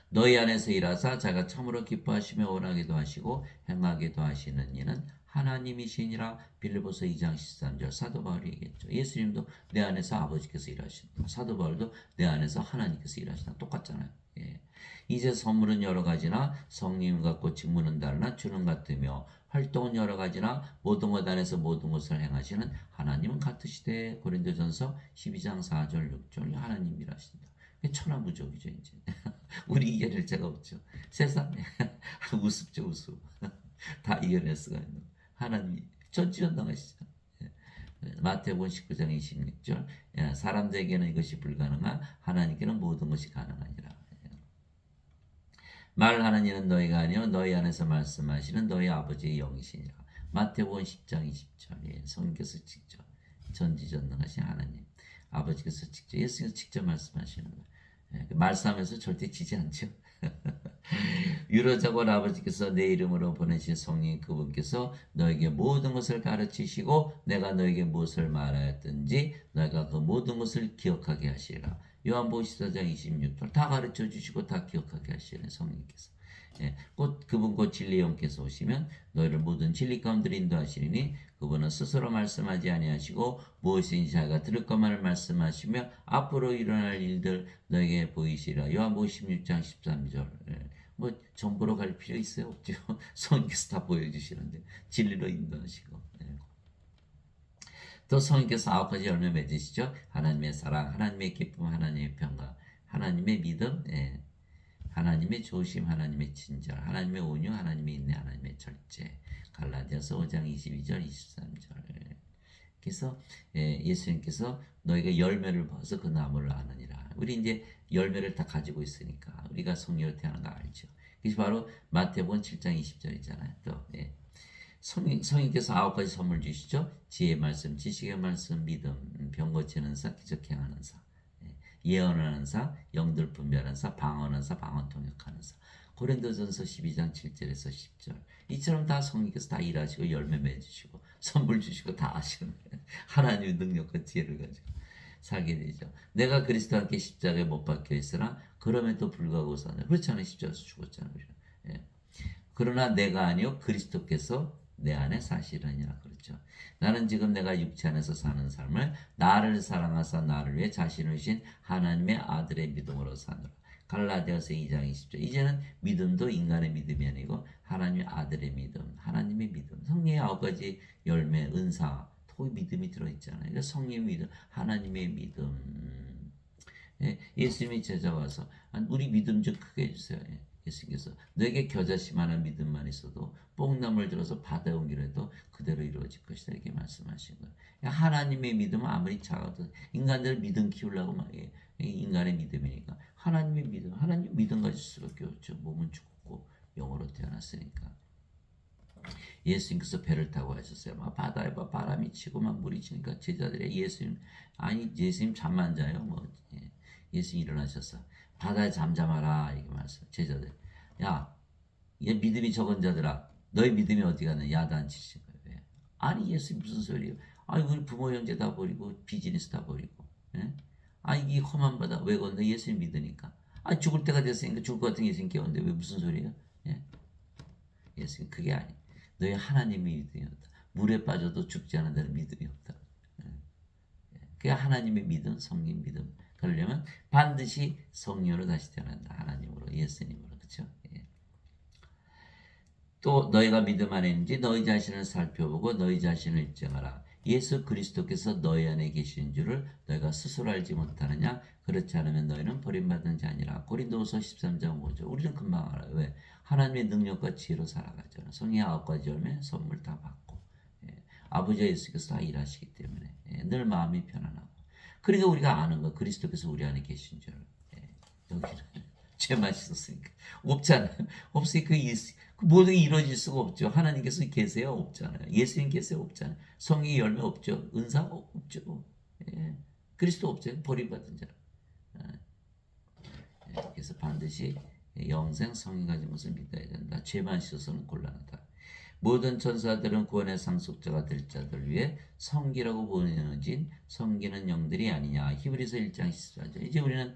너희 안에서 일하사 자가 참으로 기뻐하시며 원하기도 하시고 행하기도 하시는 이는 하나님이시니라. 빌립보서 2장 13절 사도 바울이 얘기했죠. 예수님도 내 안에서 아버지께서 일하신다. 사도 바울도 내 안에서 하나님께서 일하신다. 똑같잖아요. 이제 선물은 여러 가지나 성님 같고 직무는 다르나 주는 같으며 활동은 여러 가지나 모든 것 안에서 모든 것을 행하시는 하나님은 같으시되. 고린도전서 12장 4절 6절 하나님 일하신다. 천하무적이죠 이제. 우리 이겨낼 자가 없죠. 세상에 우습죠 우습. 다 이겨낼 수가 있는 하나님이 전지전능하시죠. 마태복음 19장 26절 사람들에게는 이것이 불가능한 하나님께는 모든 것이 가능하니라. 말하는 이는 너희가 아니요 너희 안에서 말씀하시는 너희 아버지의 영이시니라. 마태복음 10장 20절 성령께서 직접 전지전능하신 하나님 아버지께서 직접 예수님께서 직접 말씀하시는 거예요. 말씀하면서 절대 지지 않죠. 유로자고 아버지께서 내 이름으로 보내신 성령 그분께서 너에게 모든 것을 가르치시고 내가 너에게 무엇을 말하였든지 너희가 그 모든 것을 기억하게 하시리라. 요한복음 14장 26절 다 가르쳐 주시고 다 기억하게 하시는 성령께서. 그분 곧 진리의 영께서 오시면 너희를 모든 진리 가운데로 인도하시리니 그분은 스스로 말씀하지 아니하시고 무엇인지 자기가 들을 것만을 말씀하시며 앞으로 일어날 일들 너에게 보이시리라. 요한복음 16장 13절 뭐 정보로 갈 필요 있어요? 없죠. 성령께서 다 보여주시는데 진리로 인도하시고. 또 성령께서 9가지 열매 맺으시죠. 하나님의 사랑, 하나님의 기쁨, 하나님의 평강, 하나님의 믿음, 하나님의 조심, 하나님의 친절, 하나님의 온유, 하나님의 인내, 하나님의 절제. 갈라디아서 5장 22절 23절. 그래서 예수님께서 너희가 열매를 벗어 그 나무를 아느니라. 우리 이제 열매를 다 가지고 있으니까 우리가 성령으로 태어난 거 알죠. 그래서 바로 마태복음 7장 20절이잖아요. 또 성령께서 9가지 선물 주시죠. 지혜의 말씀, 지식의 말씀, 믿음, 병 고치는 사, 기적 행하는 사, 예언하는 사, 영들 분별하는 사, 방언하는 사, 방언 통역하는 사. 고린도전서 12장 7절에서 10절. 이처럼 다 성령께서 다 일하시고 열매 맺으시고 선물 주시고 다 하시는 거예요. 하나님의 능력과 지혜를 가지고 살게 되죠. 내가 그리스도와 함께 십자가에 못 박혀 있으나 그럼에도 불구하고 사는 그렇잖아요. 십자가에서 죽었잖아요. 그러나 내가 아니요 그리스도께서 내 안에 사시느니라. 그렇죠. 나는 지금 내가 육체 안에서 사는 삶을 나를 사랑하사 나를 위해 자신을 주신 하나님의 아들의 믿음으로 사노라. 갈라디아서 2장 20절. 이제는 믿음도 인간의 믿음이 아니고 하나님의 아들의 믿음, 하나님의 믿음. 성령의 9가지 열매, 은사, 또 믿음이 들어있잖아요. 그러니까 성령의 믿음, 하나님의 믿음. 예수님이 제자 와서 우리 믿음 좀 크게 해주세요. 예수님께서 너에게 겨자씨만한 믿음만 있어도 뽕나물 들어서 바다에 옮기려도 그대로 이루어질 것이다 이렇게 말씀하신 거예요. 하나님의 믿음은 아무리 작아도 인간들 믿음 키우려고 말이에요. 인간의 믿음이니까 하나님의 믿음, 하나님 믿음 가질 수밖에 없죠. 몸은 죽고 영으로 태어났으니까. 예수님께서 배를 타고 하셨어요. 막 바다에 막 바람이 치고 막 물이 치니까 제자들이 예수님 잠만 자요. 예수님 일어나셔서 바다에 잠잠하라 이렇게 말씀. 제자들, 얘 믿음이 적은 자들아, 너희 믿음이 어디 가냐? 야단치신 거예요. 아니 예수 무슨 소리예요? 아니 우리 부모 형제 다 버리고 비즈니스 다 버리고, 이 험한 바다 왜 건너? 예수님 믿으니까. 아, 죽을 때가 됐으니까 죽을 것 같은 예수님 깨웠는데 왜 무슨 소리야? 예? 예수님 그게 아니. 너희 하나님의 믿음이 없다. 물에 빠져도 죽지 않은 데는 믿음이 없다. 그게 하나님의 믿음, 성령 믿음. 그러려면 반드시 성령으로 다시 태어난다. 하나님으로, 예수님으로, 그렇죠? 예. 또 너희가 믿음 안에 있는지 너희 자신을 살펴보고 너희 자신을 입증하라. 예수 그리스도께서 너희 안에 계신 줄을 너희가 스스로 알지 못하느냐? 그렇지 않으면 너희는 버림받은 자니라. 고린도후서 13장 5절. 우리는 금방 알아요. 왜? 하나님의 능력과 지혜로 살아가잖아요. 성의 9가지 열매 선물 다 받고. 예. 아버지 예수께서 다 일하시기 때문에 예. 늘 마음이 편안하고. 그러니까 우리가 아는 거 그리스도께서 우리 안에 계신 줄. 예. 여기는 죄만 씻었으니까. 없잖아요. 없으니까 그 모든 게 이루어질 수가 없죠. 하나님께서 계세요? 없잖아요. 예수님 계세요? 없잖아요. 성의 열매 없죠. 은사 없죠. 예. 그리스도 없죠. 버림받은 자. 예. 그래서 반드시 영생 성의 가진 것을 믿어야 된다. 죄만 씻어서는 곤란하다. 모든 천사들은 구원의 상속자가 될 자들 위해 성기라고 보내진 성기는 영들이 아니냐. 히브리서 1장 14절. 이제 우리는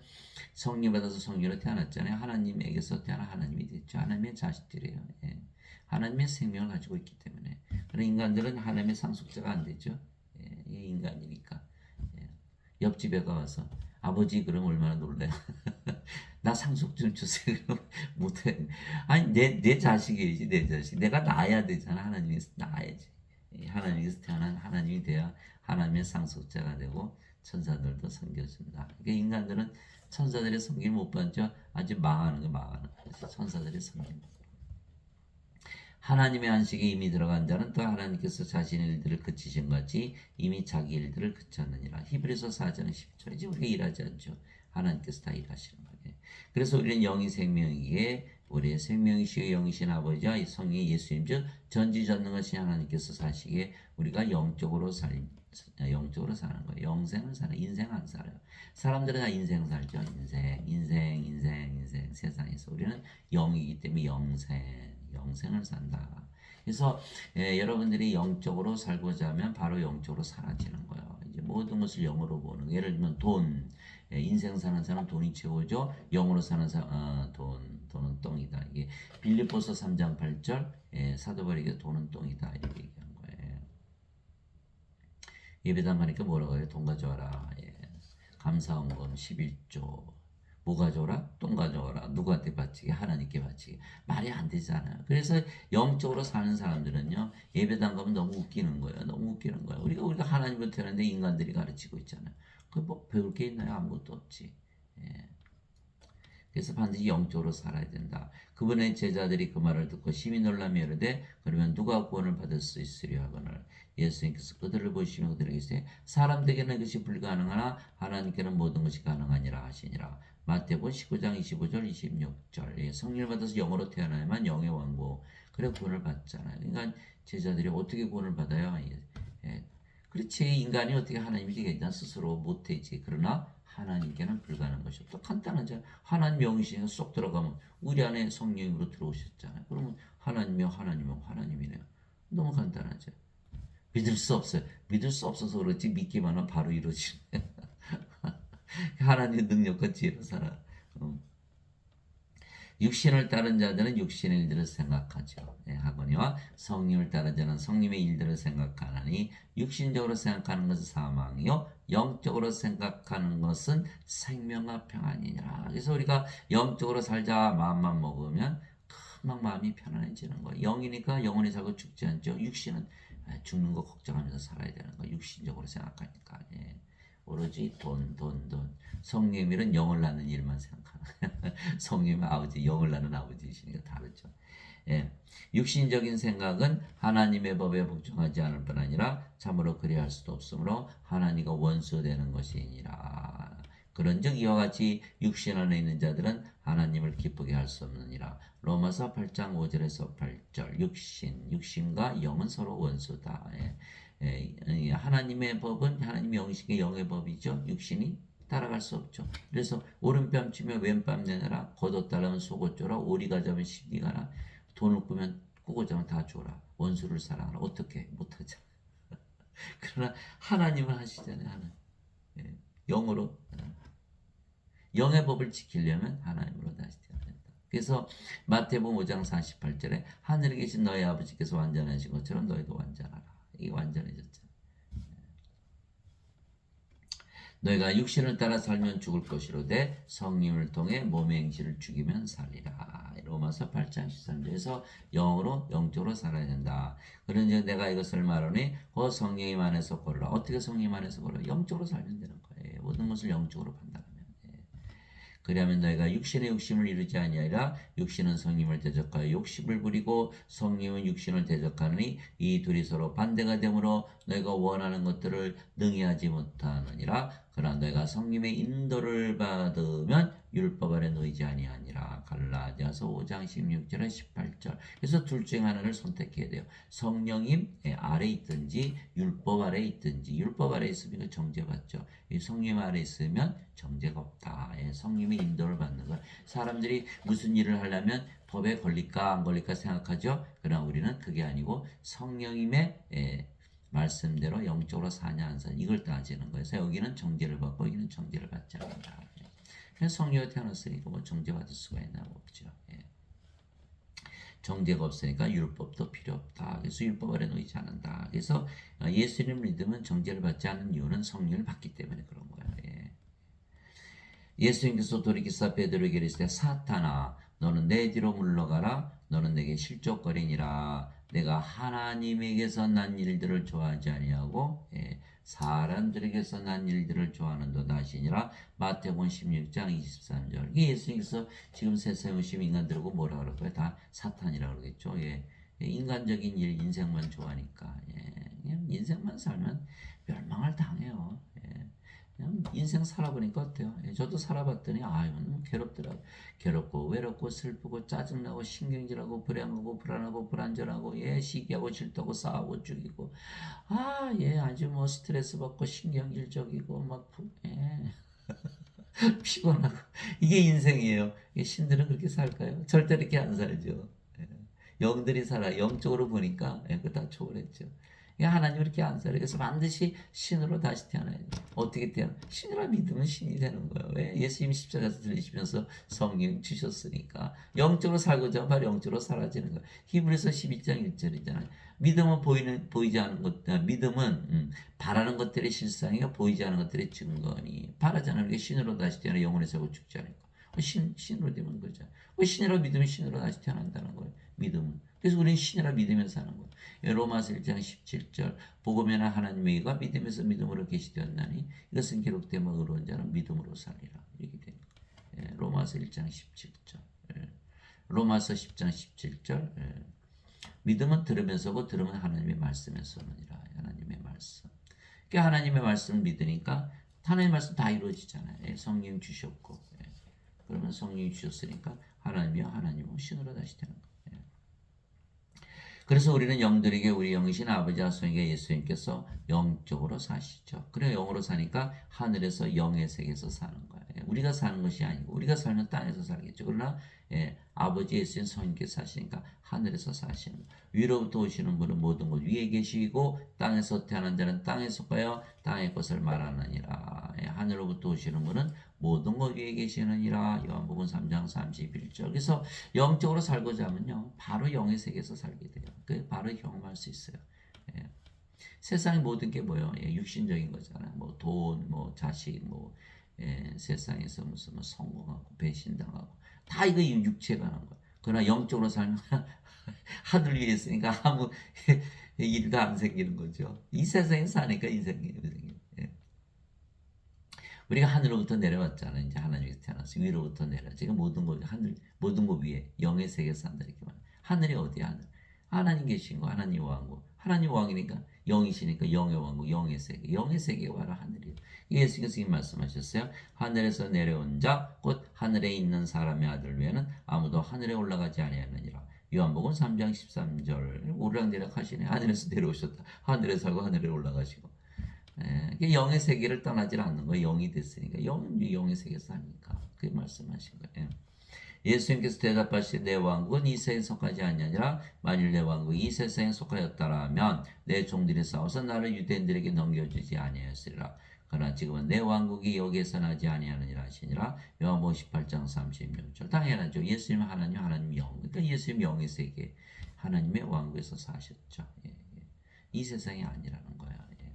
성령 받아서 성령으로 태어났잖아요. 하나님에게서 태어난 하나님이 됐죠. 하나님의 자식들이에요. 예. 하나님의 생명을 가지고 있기 때문에. 그런 인간들은 하나님의 상속자가 안 되죠. 예. 인간이니까. 예. 옆집에 가서 아버지 그럼 얼마나 놀래요. 나 상속 좀 주세요. 못해. 아니, 내 자식이지, 내 자식. 내가 낳아야 되잖아. 하나님께서 낳아야지. 하나님께서 태어난 하나님이 돼야 하나님의 상속자가 되고 천사들도 섬겨준다. 그러니까 인간들은 천사들의 섬김 못 받죠. 아주 망하는 거 망하는 거지. 천사들의 섬김. 하나님의 안식에 이미 들어간 자는 또 하나님께서 자신의 일들을 그치신 같이 이미 자기 일들을 그쳤느니라. 히브리서 4장 10절. 이제 우리가 일하지 않죠. 하나님께서 다 일하시는 거예요. 그래서 우리는 영이 생명이기에 우리의 생명이시여 영이신 아버지와 성령의 예수님 즉 전지전능하신 하나님께서 사시기에 우리가 영적으로 사는 거예요. 영생을 사는 인생 안 살아요. 사람들은 다 인생 살죠. 인생 세상에서 우리는 영이기 때문에 영생을 산다. 그래서 여러분들이 영적으로 살고자 하면 바로 영적으로 사라지는 거예요. 이제 모든 것을 영으로 보는 거예요. 예를 들면 돈, 인생 사는 사람 돈이 최고죠. 영으로 사는 사람 돈은 똥이다. 이게 빌립보서 3장 8절 사도 바울에게 돈은 똥이다 이렇게 얘기한 거예요. 예배당 가니까 뭐라고 해요? 돈 가져와라. 감사헌금 11조. 뭐 가져오라? 똥 가져오라. 누구한테 바치게? 하나님께 바치게. 말이 안 되잖아요. 그래서 영적으로 사는 사람들은요, 예배당 가면 너무 웃기는 거예요. 너무 웃기는 거예요. 우리가 하나님을 태어났는데 인간들이 가르치고 있잖아요. 그 뭐 배울 게 있나요? 아무것도 없지. 예. 그래서 반드시 영적으로 살아야 된다. 그분의 제자들이 그 말을 듣고 심히 놀라며 이르되 그러면 누가 구원을 받을 수 있으려 하거늘 예수님께서 그들을 보시며 그들에게 이르시되 사람들에게는 이것이 불가능하나 하나님께는 모든 것이 가능하니라 하시니라. 마태복음 19장 25절 26절. 예, 성령을 받아서 영으로 태어나야만 영의 왕국 그래 구원을 받잖아요. 그러니까 제자들이 어떻게 구원을 받아요? 예. 그렇지 인간이 어떻게 하나님이 되겠냐 스스로 못되지. 그러나 하나님께는 불가능한 것이 없다. 간단하죠. 하나님 영이시니까 쏙 들어가면 우리 안에 성령으로 들어오셨잖아요. 그러면 하나님이네요. 너무 간단하죠. 믿을 수 없어요. 믿을 수 없어서 그렇지 믿기만 하면 바로 이루어지네. 하나님의 능력과 지혜로 살아. 육신을 따른 자들은 육신의 일들을 생각하죠. 하거니와 성령을 따른 자는 성령의 일들을 생각하나니 육신적으로 생각하는 것은 사망이요 영적으로 생각하는 것은 생명과 평안이니라. 그래서 우리가 영적으로 살자 마음만 먹으면 금방 마음이 편안해지는 거예요. 영이니까 영혼이 살고 죽지 않죠. 육신은 죽는 거 걱정하면서 살아야 되는 거예요. 육신적으로 생각하니까. 오로지 돈. 성령님은 영을 낳는 일만 생각하는. 성령님은 아버지, 영을 낳는 아버지이시니까 다르죠. 육신적인 생각은 하나님의 법에 복종하지 않을 뿐 아니라 참으로 그리할 수도 없으므로 하나님과 원수되는 것이니라. 그런즉 이와 같이 육신 안에 있는 자들은 하나님을 기쁘게 할 수 없느니라. 로마서 8장 5절에서 8절. 육신과 영은 서로 원수다. 하나님의 법은 하나님의 영이시기에 영의 법이죠. 육신이 따라갈 수 없죠. 그래서 오른뺨 치면 왼뺨 내놔라. 겉옷 달라면 속옷 줘라. 오리가 잡으면 시비 가라. 돈을 꾸면 꾸고 자면 다 줘라. 원수를 사랑하라. 어떻게? 못하잖아. 그러나 하나님은 하시잖아요. 하나님. 영으로. 영의 법을 지키려면 하나님으로 다시 태어나야 된다. 그래서 마태복음 5장 48절에 하늘에 계신 너희 아버지께서 완전하신 것처럼 너희도 완전하라. 이게 완전해졌죠. 너희가 육신을 따라 살면 죽을 것이로되 성령을 통해 몸의 행실을 죽이면 살리라. 로마서 8장 13절에서 영적으로 살아야 된다. 그러니 내가 이것을 말하니 성령님 안에서 걸으라. 어떻게 성령님 안에서 걸으라? 영적으로 살면 되는 거예요. 모든 것을 영적으로 판단하면. 그리하면 너희가 육신의 욕심을 이루지 아니하리라. 육신은 성령을 대적하여 욕심을 부리고 성령은 육신을 대적하느니 이 둘이 서로 반대가 되므로 너희가 원하는 것들을 능히 하지 못하느니라. 그러나 너희가 성령의 인도를 받으면 율법 아래 놓이지 아니하니라. 갈라디아서 5장 16절에 18절. 그래서 둘 중 하나를 선택해야 돼요. 성령님 아래 있든지 율법 아래 있든지. 율법 아래 있으면 정죄받죠. 성령 아래 있으면 정죄가 없다. 성령의 인도를 받는 것. 사람들이 무슨 일을 하려면 법에 걸릴까 안 걸릴까 생각하죠. 그러나 우리는 그게 아니고 성령님의 말씀대로 영적으로 사냐 안 사냐 이걸 따지는 거예요. 그래서 여기는 정죄를 받고 여기는 정죄를 받지 않는다. 그래서 성령으로 태어났으니까 뭐 정죄받을 수가 있나 없죠. 정죄가 없으니까 율법도 필요 없다. 그래서 율법 아래 놓이지 않는다. 그래서 예수님을 믿으면 정죄를 받지 않는 이유는 성령을 받기 때문에 그런 거예요. 예수님께서 돌이키사 베드로에게 이르시되 사탄아 너는 내 뒤로 물러가라. 너는 내게 실족거리니라. 내가 하나님에게서 난 일들을 좋아하지 아니하고 사람들에게서 난 일들을 좋아하는도다 하시니라. 마태복음 16장 23절. 이게 예수님께서 지금 세상에 오신 인간들하고 뭐라 그럴까요? 다 사탄이라고 그러겠죠. 인간적인 일, 인생만 좋아하니까. 그냥 인생만 살면 멸망을 당해요. 그냥 인생 살아보니까 어때요? 저도 살아봤더니 너무 괴롭더라고요. 괴롭고 외롭고 슬프고 짜증나고 신경질하고 불안하고 불안전하고 시기하고 질투하고 싸우고 죽이고 아주 뭐 스트레스 받고 신경질적이고 막 피곤하고 이게 인생이에요. 신들은 그렇게 살까요? 절대 그렇게 안 살죠. 영들이 살아. 영적으로 보니까 그거 다 초월했죠. 하나님 이렇게 안 살아요. 그래서 반드시 신으로 다시 태어나야 돼요. 어떻게 태어나? 신으로 믿으면 신이 되는 거예요. 왜? 예수님 십자가에서 들리시면서 성령 주셨으니까. 영적으로 살고자 하면 바로 영적으로 사라지는 거예요. 히브리서 12장 1절이잖아요. 믿음은 보이지 않는 것, 믿음은 바라는 것들의 실상이요 보이지 않는 것들의 증거니. 바라지 않는 게 신으로 다시 태어나 영혼에 살고 죽지 않을까. 신으로 되는 거죠. 신이라고 믿으면 신으로 다시 태어난다는 거예요. 믿음은. 그래서 우리는 신이라 믿으면서 사는 거예요. 로마서 1장 17절 보고면은 하나님의 의가 믿음에서 믿음으로 계시되었나니 이것은 기록되면 의로운 자는 믿음으로 살리라. 이렇게 됩니다. 로마서 1장 17절 로마서 10장 17절 믿음은 들으면서고 들으면 하나님의 말씀에서느니라. 하나님의 말씀. 그러니까 하나님의 말씀을 믿으니까 하나님의 말씀 다 이루어지잖아요. 성령 주셨고 그러면 성령이 주셨으니까 하나님은 신으로 다시 되는 거예요. 그래서 우리는 영들에게 우리 영이신 아버지와 성령에게 예수님께서 영적으로 사시죠. 그래 영으로 사니까 하늘에서 영의 세계에서 사는 거예요. 우리가 사는 것이 아니고 우리가 살면 땅에서 살겠죠. 그러나 아버지 예수님 성령께서 사시니까 하늘에서 사시는 거예요. 위로부터 오시는 분은 모든 것 위에 계시고 땅에서 태어난 자는 땅에 속하여 땅의 것을 말하느니라. 하늘로부터 오시는 분은 모든 것 위에 계시느니라. 요한복음 3장 31절. 그래서 영적으로 살고자 하면요 바로 영의 세계에서 살게 돼요. 바로 경험할 수 있어요. 세상의 모든 게 뭐예요? 육신적인 거잖아요. 뭐 돈, 뭐 자식, 뭐 세상에서 무슨 뭐 성공하고 배신당하고 다 이거 육체에 관한 거예요. 그러나 영적으로 살면 하늘 위에 있으니까 아무 일도 안 생기는 거죠. 이 세상에 사니까 인생이 우리가 하늘로부터 내려왔잖아요. 이제 하나님께서 태어나서 위로부터 내려. 지금 모든 것 모든 것 위에 영의 세계에서 산다 이렇게 말해요. 하늘이 어디야? 하늘. 하나님 계신 거, 하나님 왕국. 하나님 왕이니까 영이시니까 영의 왕국, 영의 세계. 영의 세계가 바로 하늘이에요. 예수께서 말씀하셨어요. 하늘에서 내려온 자, 곧 하늘에 있는 사람의 아들 외에는 아무도 하늘에 올라가지 아니하느니라. 요한복음 3장 13절 오르락내락 하시네. 하늘에서 내려오셨다. 하늘에 살고 하늘에 올라가시고. 영의 세계를 떠나질 않는 거예요. 영이 됐으니까. 영은 영의 세계에서 사니까. 그게 말씀하신 거예요. 예수님께서 대답하시되 내 왕국은 이 세상에 속하지 아니하니라. 만일 내 왕국이 이 세상에 속하였다라면 내 종들이 싸워서 나를 유대인들에게 넘겨주지 아니하였으리라. 그러나 지금은 내 왕국이 여기에서 나지 아니하느니라 하시니라. 요한복음 18장 36절. 당연하죠. 예수님 하나님 영. 그러니까 예수님 영의 세계, 하나님의 왕국에서 사셨죠. 예, 예. 이 세상이 아니라는 거야. 예.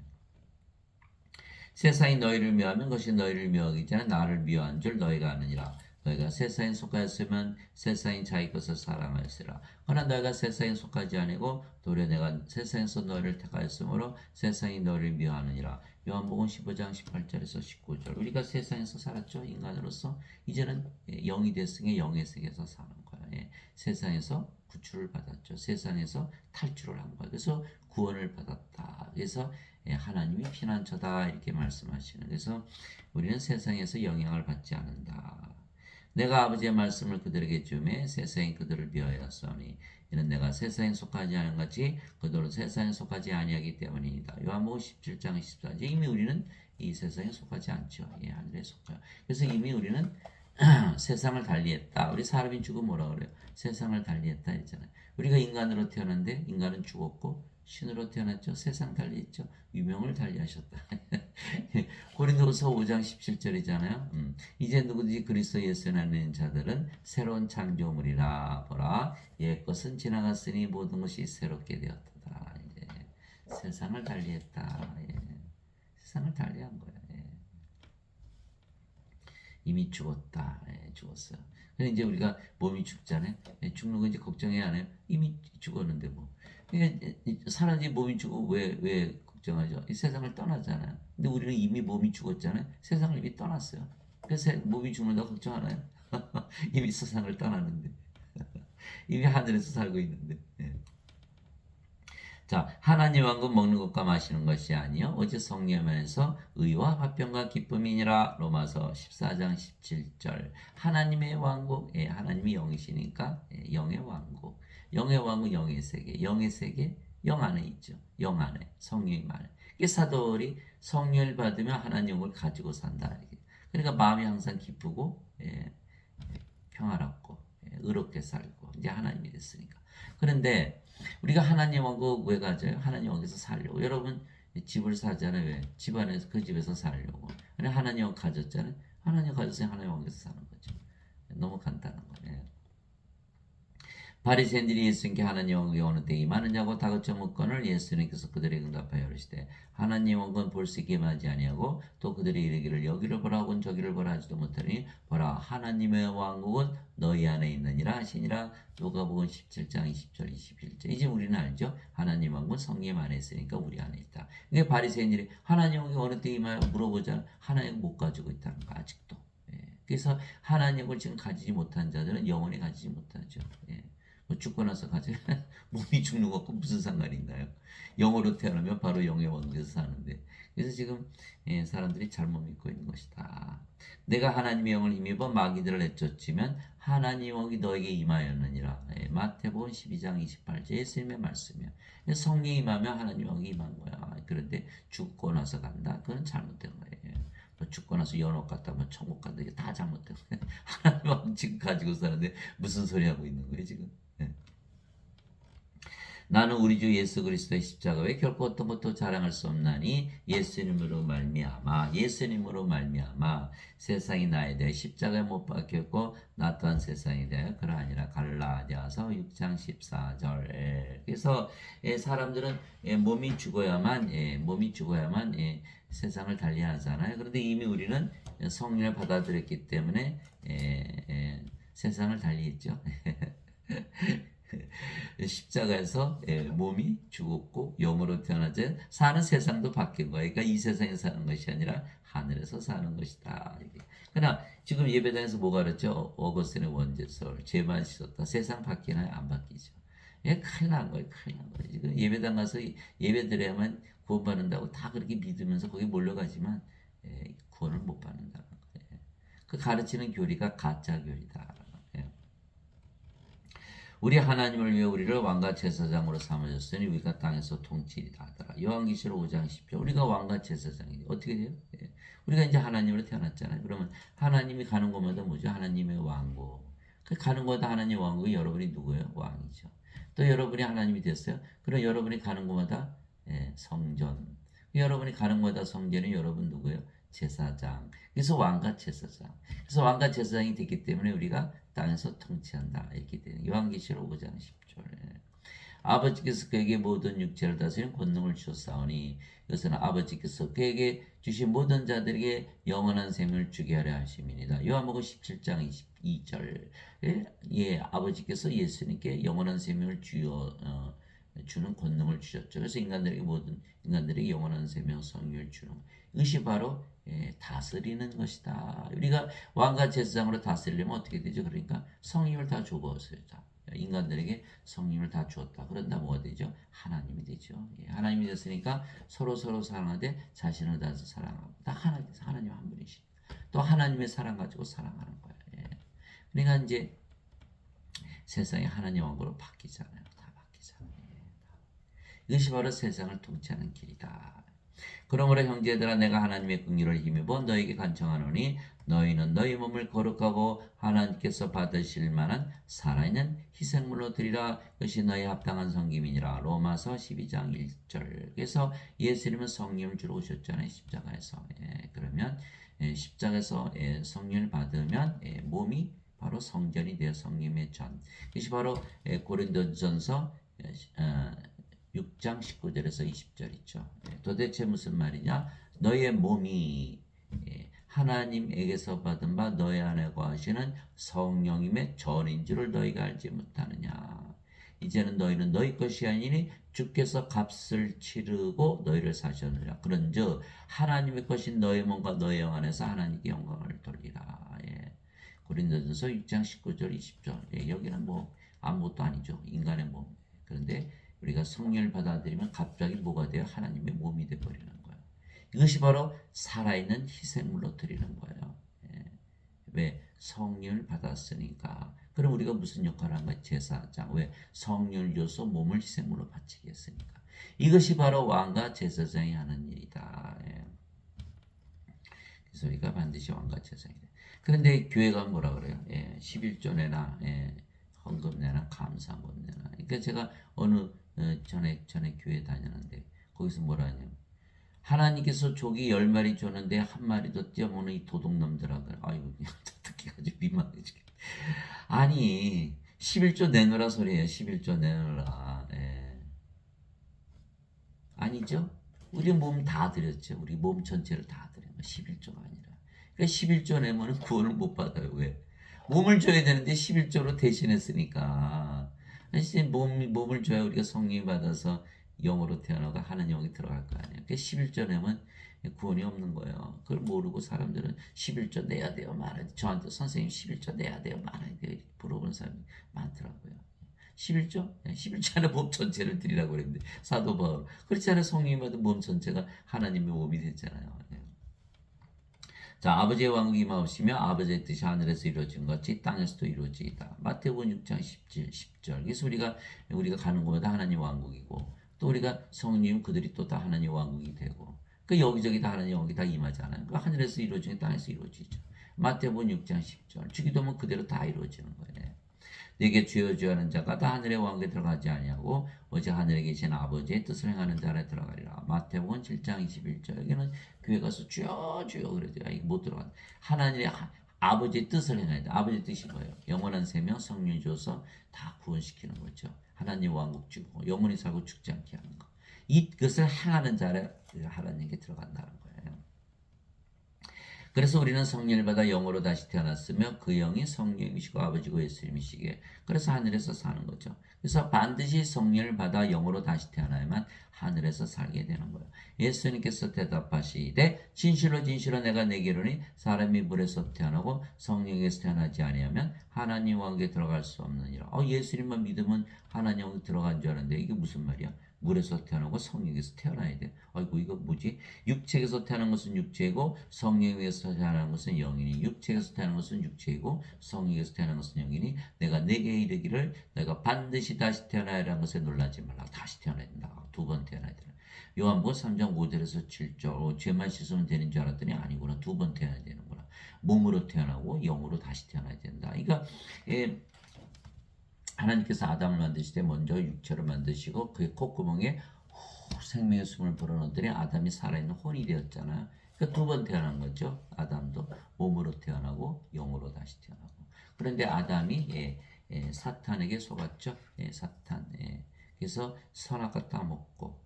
세상이 너희를 미워하면 그것이 너희를 미워하기 전에 나를 미워한 줄 너희가 아느니라. 너희가 세상에 속하였으면 세상이 자기 것을 사랑하였으라. 그러나 너희가 세상에 속하지 아니고 도리어 내가 세상에서 너희를 택하였으므로 세상이 너희를 미워하느니라. 요한복음 15장 18절에서 19절. 우리가 세상에서 살았죠. 인간으로서. 이제는 영이 됐으니 영의 세계에서 사는 거야. 예. 세상에서 구출을 받았죠. 세상에서 탈출을 한 거야. 그래서 구원을 받았다. 그래서 하나님이 피난처다 이렇게 말씀하시는. 그래서 우리는 세상에서 영향을 받지 않는다. 내가 아버지의 말씀을 그들에게 주매 세상이 그들을 미워하였으니 이는 내가 세상에 속하지 않은 같이 그들은 세상에 속하지 아니하기 때문이다. 요한복음 17장 14절. 이미 우리는 이 세상에 속하지 않죠. 예, 하늘에 속해요. 그래서 이미 우리는 세상을 달리했다. 우리 사람이 죽으면 뭐라 그래요? 세상을 달리했다 했잖아요. 우리가 인간으로 태어났는데 인간은 죽었고 신으로 태어났죠. 세상 달리했죠. 유명을 달리하셨다. 고린도후서 5장 17절이잖아요. 이제 누구든지 그리스도 예수 안에 있는 자들은 새로운 창조물이라. 보라 옛것은 지나갔으니 모든 것이 새롭게 되었다. 이제 세상을 달리했다. 예. 세상을 달리한 거예요. 예. 이미 죽었다. 예, 죽었어요. 근데 이제 우리가 몸이 죽잖아요. 예, 죽는 거 이제 걱정해야 하나요? 이미 죽었는데 뭐. 그러니까 사람이 몸이 죽고 왜 걱정하죠? 이 세상을 떠나잖아요. 근데 우리는 이미 몸이 죽었잖아요. 세상을 이미 떠났어요. 그래서 몸이 죽는다고 걱정하나요? 이미 세상을 떠나는데. 이미 하늘에서 살고 있는데. 예. 자, 하나님 왕국 먹는 것과 마시는 것이 아니요 오직 성령 안에서 의와 화평과 기쁨이니라. 로마서 14장 17절. 하나님의 왕국, 예, 하나님이 영이시니까 예, 영의 왕국. 영의 왕국, 영의 세계. 영의 세계, 영 안에 있죠. 영 안에, 성령이 안에. 이게 사도들이 성령을 받으면 하나님을 가지고 산다. 그러니까 마음이 항상 기쁘고 예, 평화롭고 예, 의롭게 살고 이제 하나님이 됐으니까. 그런데 우리가 하나님 왕국 왜 가져요? 하나님 왕국에서 살려고. 여러분 집을 사잖아요. 왜? 집 안에서 그 집에서 살려고. 하나님 왕국 가졌잖아요. 하나님 가졌으니 하나님 왕국에서 사는 거죠. 너무 간단한 거예요. 바리새인들이 예수님께 하나님 왕국이 어느 때 임하느냐고 다그쳐 묻거늘 예수님께서 그들에게 응답하여 이르시되 하나님 왕국은 볼 수 있게 하지 아니하고 또 그들이 이르기를 여기를 보라 하고는 저기를 보라 하지도 못하니 보라 하나님의 왕국은 너희 안에 있느니라 하시니라. 누가복음 17장 20절 21절. 이제 우리는 알죠. 하나님 왕국은 성령 안에 있으니까 우리 안에 있다. 이게 바리새인들이 하나님 왕국이 어느 때 임하여 물어보자 하나님 못 가지고 있다는 거 아직도. 예. 그래서 하나님을 지금 가지지 못한 자들은 영원히 가지지 못하죠. 예. 뭐 죽고 나서 가지 몸이 죽는 것과 무슨 상관이 있나요? 영으로 태어나면 바로 영의 왕국에서 사는데. 그래서 지금 사람들이 잘못 믿고 있는 것이다. 내가 하나님의 영을 힘입어 마귀들을 내쫓으면 하나님 왕이 너에게 임하였느니라. 마태복음 12장 28절 예수님의 말씀이야. 성령이 임하면 하나님 왕이 임한 거야. 그런데 죽고 나서 간다. 그건 잘못된 거예요. 뭐 죽고 나서 연옥 갔다 뭐 천국 간다. 이게 다 잘못된 거예요. 하나님 왕 지금 가지고 사는데 무슨 소리 하고 있는 거예요 지금? 나는 우리 주 예수 그리스도의 십자가 외에 결코 어떤 것도 자랑할 수 없나니 예수님으로 말미암아 세상이 나에 대해 십자가에 못 박혔고 나 또한 세상에 대해 그러하니라. 갈라디아서 6장 14절. 그래서 사람들은 몸이 죽어야만 세상을 달리하잖아요. 그런데 이미 우리는 성령을 받아들였기 때문에 세상을 달리했죠. 십자가에서 몸이 죽었고 영으로 태어나자 사는 세상도 바뀐 거예요. 그러니까 이 세상에 사는 것이 아니라 하늘에서 사는 것이다. 그러나 지금 예배당에서 뭐가 그랬죠? 어거스틴의 원죄설 죄만 씻었다. 세상 바뀌나요? 안 바뀌죠. 큰일 난 거예요. 큰일 난 거예요. 지금 예배당 가서 예배 드려야만 구원받는다고 다 그렇게 믿으면서 거기 몰려가지만 구원을 못 받는다는 거예요. 그 가르치는 교리가 가짜 교리다. 우리 하나님을 위해 우리를 왕과 제사장으로 삼으셨으니 우리가 땅에서 통치리다 하더라. 요한계시록 5장 10절. 우리가 왕과 제사장이 어떻게 돼요? 우리가 이제 하나님으로 태어났잖아요. 그러면 하나님이 가는 곳마다 뭐죠? 하나님의 왕국. 그 가는 곳마다 하나님 왕국이 여러분이 누구예요? 왕이죠. 또 여러분이 하나님이 됐어요. 그럼 여러분이 가는 곳마다 성전. 여러분이 가는 곳마다 성전이 여러분 누구예요? 제사장. 그래서 왕과 제사장. 그래서 왕과 제사장이 됐기 때문에 우리가 땅에서 통치한다. 이렇게 되는 요한계시록 5장 10절. 아버지께서 그에게 모든 육체를 다스리는 권능을 주셨사오니 이것은 아버지께서 그에게 주신 모든 자들에게 영원한 생명을 주게 하려 하심이니라. 요한복음 17장 22절. 예, 아버지께서 예수님께 영원한 생명을 주는 권능을 주셨죠. 그래서 모든 인간들에게 영원한 생명 성령을 주는 이것이 바로 다스리는 것이다. 우리가 왕과 제사장으로 다스리려면 어떻게 되죠? 그러니까 성령을 다 주었어요. 인간들에게 성령을 다 주었다. 그런다 뭐가 되죠? 하나님이 되죠. 하나님이 됐으니까 서로 사랑하되 자신을 다해서 사랑하고 다 하나님 한 분이시니까 또 하나님의 사랑 가지고 사랑하는 거예요. 그러니까 이제 세상이 하나님 왕국으로 바뀌잖아요. 다 바뀌잖아요. 이것이 바로 세상을 통치하는 길이다. 그러므로 형제들아 내가 하나님의 긍휼을 힘입어 너에게 간청하노니 너희는 너희 몸을 거룩하고 하나님께서 받으실 만한 살아있는 희생물로 드리라. 그것이 너희 합당한 섬김이니라. 로마서 12장 1절. 그래서 예수님은 성령을 주러 오셨잖아요. 십자가에서. 그러면 십자가에서 성령을 받으면 몸이 바로 성전이 되어 성령의 전. 이것이 바로 고린도전서 6장 19절에서 20절 있죠. 도대체 무슨 말이냐? 너의 몸이 하나님에게서 받은 바 너희 안에 거하시는 성령님의 전인 줄을 너희가 알지 못하느냐. 이제는 너희는 너희 것이 아니니 주께서 값을 치르고 너희를 사셨느냐. 그런즉 하나님의 것인 너희 몸과 너희 영 안에서 하나님께 영광을 돌리라. 고린도전서 6장 19절 20절. 여기는 뭐 아무것도 아니죠. 인간의 몸. 그런데 우리가 성령을 받아들이면 갑자기 뭐가 돼요? 하나님의 몸이 되어버리는 거예요. 이것이 바로 살아있는 희생물로 드리는 거예요. 왜? 성령을 받았으니까. 그럼 우리가 무슨 역할을 한 거예요? 제사장. 왜? 성령을 줘서 몸을 희생물로 바치게 했으니까. 이것이 바로 왕과 제사장이 하는 일이다. 그래서 우리가 반드시 왕과 제사장이 돼. 그런데 교회가 뭐라 그래요? 11조 내나, 헌금 내나, 감사금 내나. 그러니까 제가 어느 전에 교회 다녔는데 거기서 뭐라 하냐면 하나님께서 조기 10마리 줬는데 한 마리도 떼어먹는 이 도둑놈들하고 아이고 듣기 아주 민망해지게 아니 11조 내놓으라 소리예요. 11조 내놓으라. 아니죠? 우리 몸 다 드렸죠. 우리 몸 전체를 다 드린 거 11조가 아니라 그러니까 11조 내면은 구원을 못 받아요. 왜? 몸을 줘야 되는데 11조로 대신했으니까 몸을 줘야 우리가 성령이 받아서 영으로 태어나고 하나님 영이 들어갈 거 아니에요. 그 11조 내면 구원이 없는 거예요. 그걸 모르고 사람들은 11조 내야 돼요. 말아야 돼요. 저한테 선생님 11조 내야 돼요. 말아야 돼요. 이렇게 물어보는 사람이 많더라고요. 11조? 11조 안에 몸 전체를 드리라고 그랬는데 사도 바울 그렇지 않아요. 성령이 받은 몸 전체가 하나님의 몸이 됐잖아요. 자, 아버지의 왕국이 임하옵시며 아버지의 뜻이 하늘에서 이루어진 것 같이 땅에서도 이루어지이다. 마태복음 6장 10절. 그래서 우리가 가는 곳마다 하나님 왕국이고 또 우리가 성령님 그들이 또 다 하나님 왕국이 되고 그 여기저기 다 하나님 왕국이 다 임하잖아요. 그 하늘에서 이루어지는 땅에서 이루어지죠. 마태복음 6장 10절. 주기도면 그대로 다 이루어지는 거예요. 내게 주여 주여 하는 자가 다 하늘의 왕국에 들어가지 아니하고 오직 하늘에 계신 아버지의 뜻을 행하는 자라 들어가리라. 마태복음 7장 21절. 여기는 교회 가서 주여 주여 그러죠. 이거 못 들어간다. 하나님의 아버지의 뜻을 행해야 돼. 아버지의 뜻이 뭐예요? 영원한 생명 성령 줘서 다 구원시키는 거죠. 하나님 왕국 주고 영원히 살고 죽지 않게 하는 거. 이것을 행하는 자라 하나님께 들어간다는 거예요. 그래서 우리는 성령을 받아 영으로 다시 태어났으며 그 영이 성령이시고 아버지고 예수님이시기에 그래서 하늘에서 사는 거죠. 그래서 반드시 성령을 받아 영으로 다시 태어나야만 하늘에서 살게 되는 거예요. 예수님께서 대답하시되 진실로 진실로 내가 내게 이르노니 사람이 물에서 태어나고 성령에서 태어나지 아니하면 하나님 왕국에 들어갈 수 없느니라. 예수님만 믿으면 하나님 왕국에 들어간 줄 알았는데 이게 무슨 말이야? 물에서 태어나고 성령에서 태어나야 돼. 아이고 이거 뭐지? 육체에서 태어난 것은 육체이고 성령에서 태어난 것은 영이니 육체에서 태어난 것은 육체이고 성령에서 태어난 것은 영이니 내가 내게 이르기를 내가 반드시 다시 태어나야라는 것에 놀라지 말라. 다시 태어나야 된다. 두 번 태어나야 된다. 요한복음 3장 5절에서 7절 죄만 씻으면 되는 줄 알았더니 아니구나. 두 번 태어나야 되는구나. 몸으로 태어나고 영으로 다시 태어나야 된다. 그러니까 하나님께서 아담을 만드실 때 먼저 육체를 만드시고 그의 콧구멍에 생명의 숨을 불어넣더니 아담이 살아있는 혼이 되었잖아요. 그러니까 두 번 태어난 거죠. 아담도 몸으로 태어나고 영으로 다시 태어나고. 그런데 아담이 사탄에게 속았죠. 사탄. 그래서 선악과 따먹고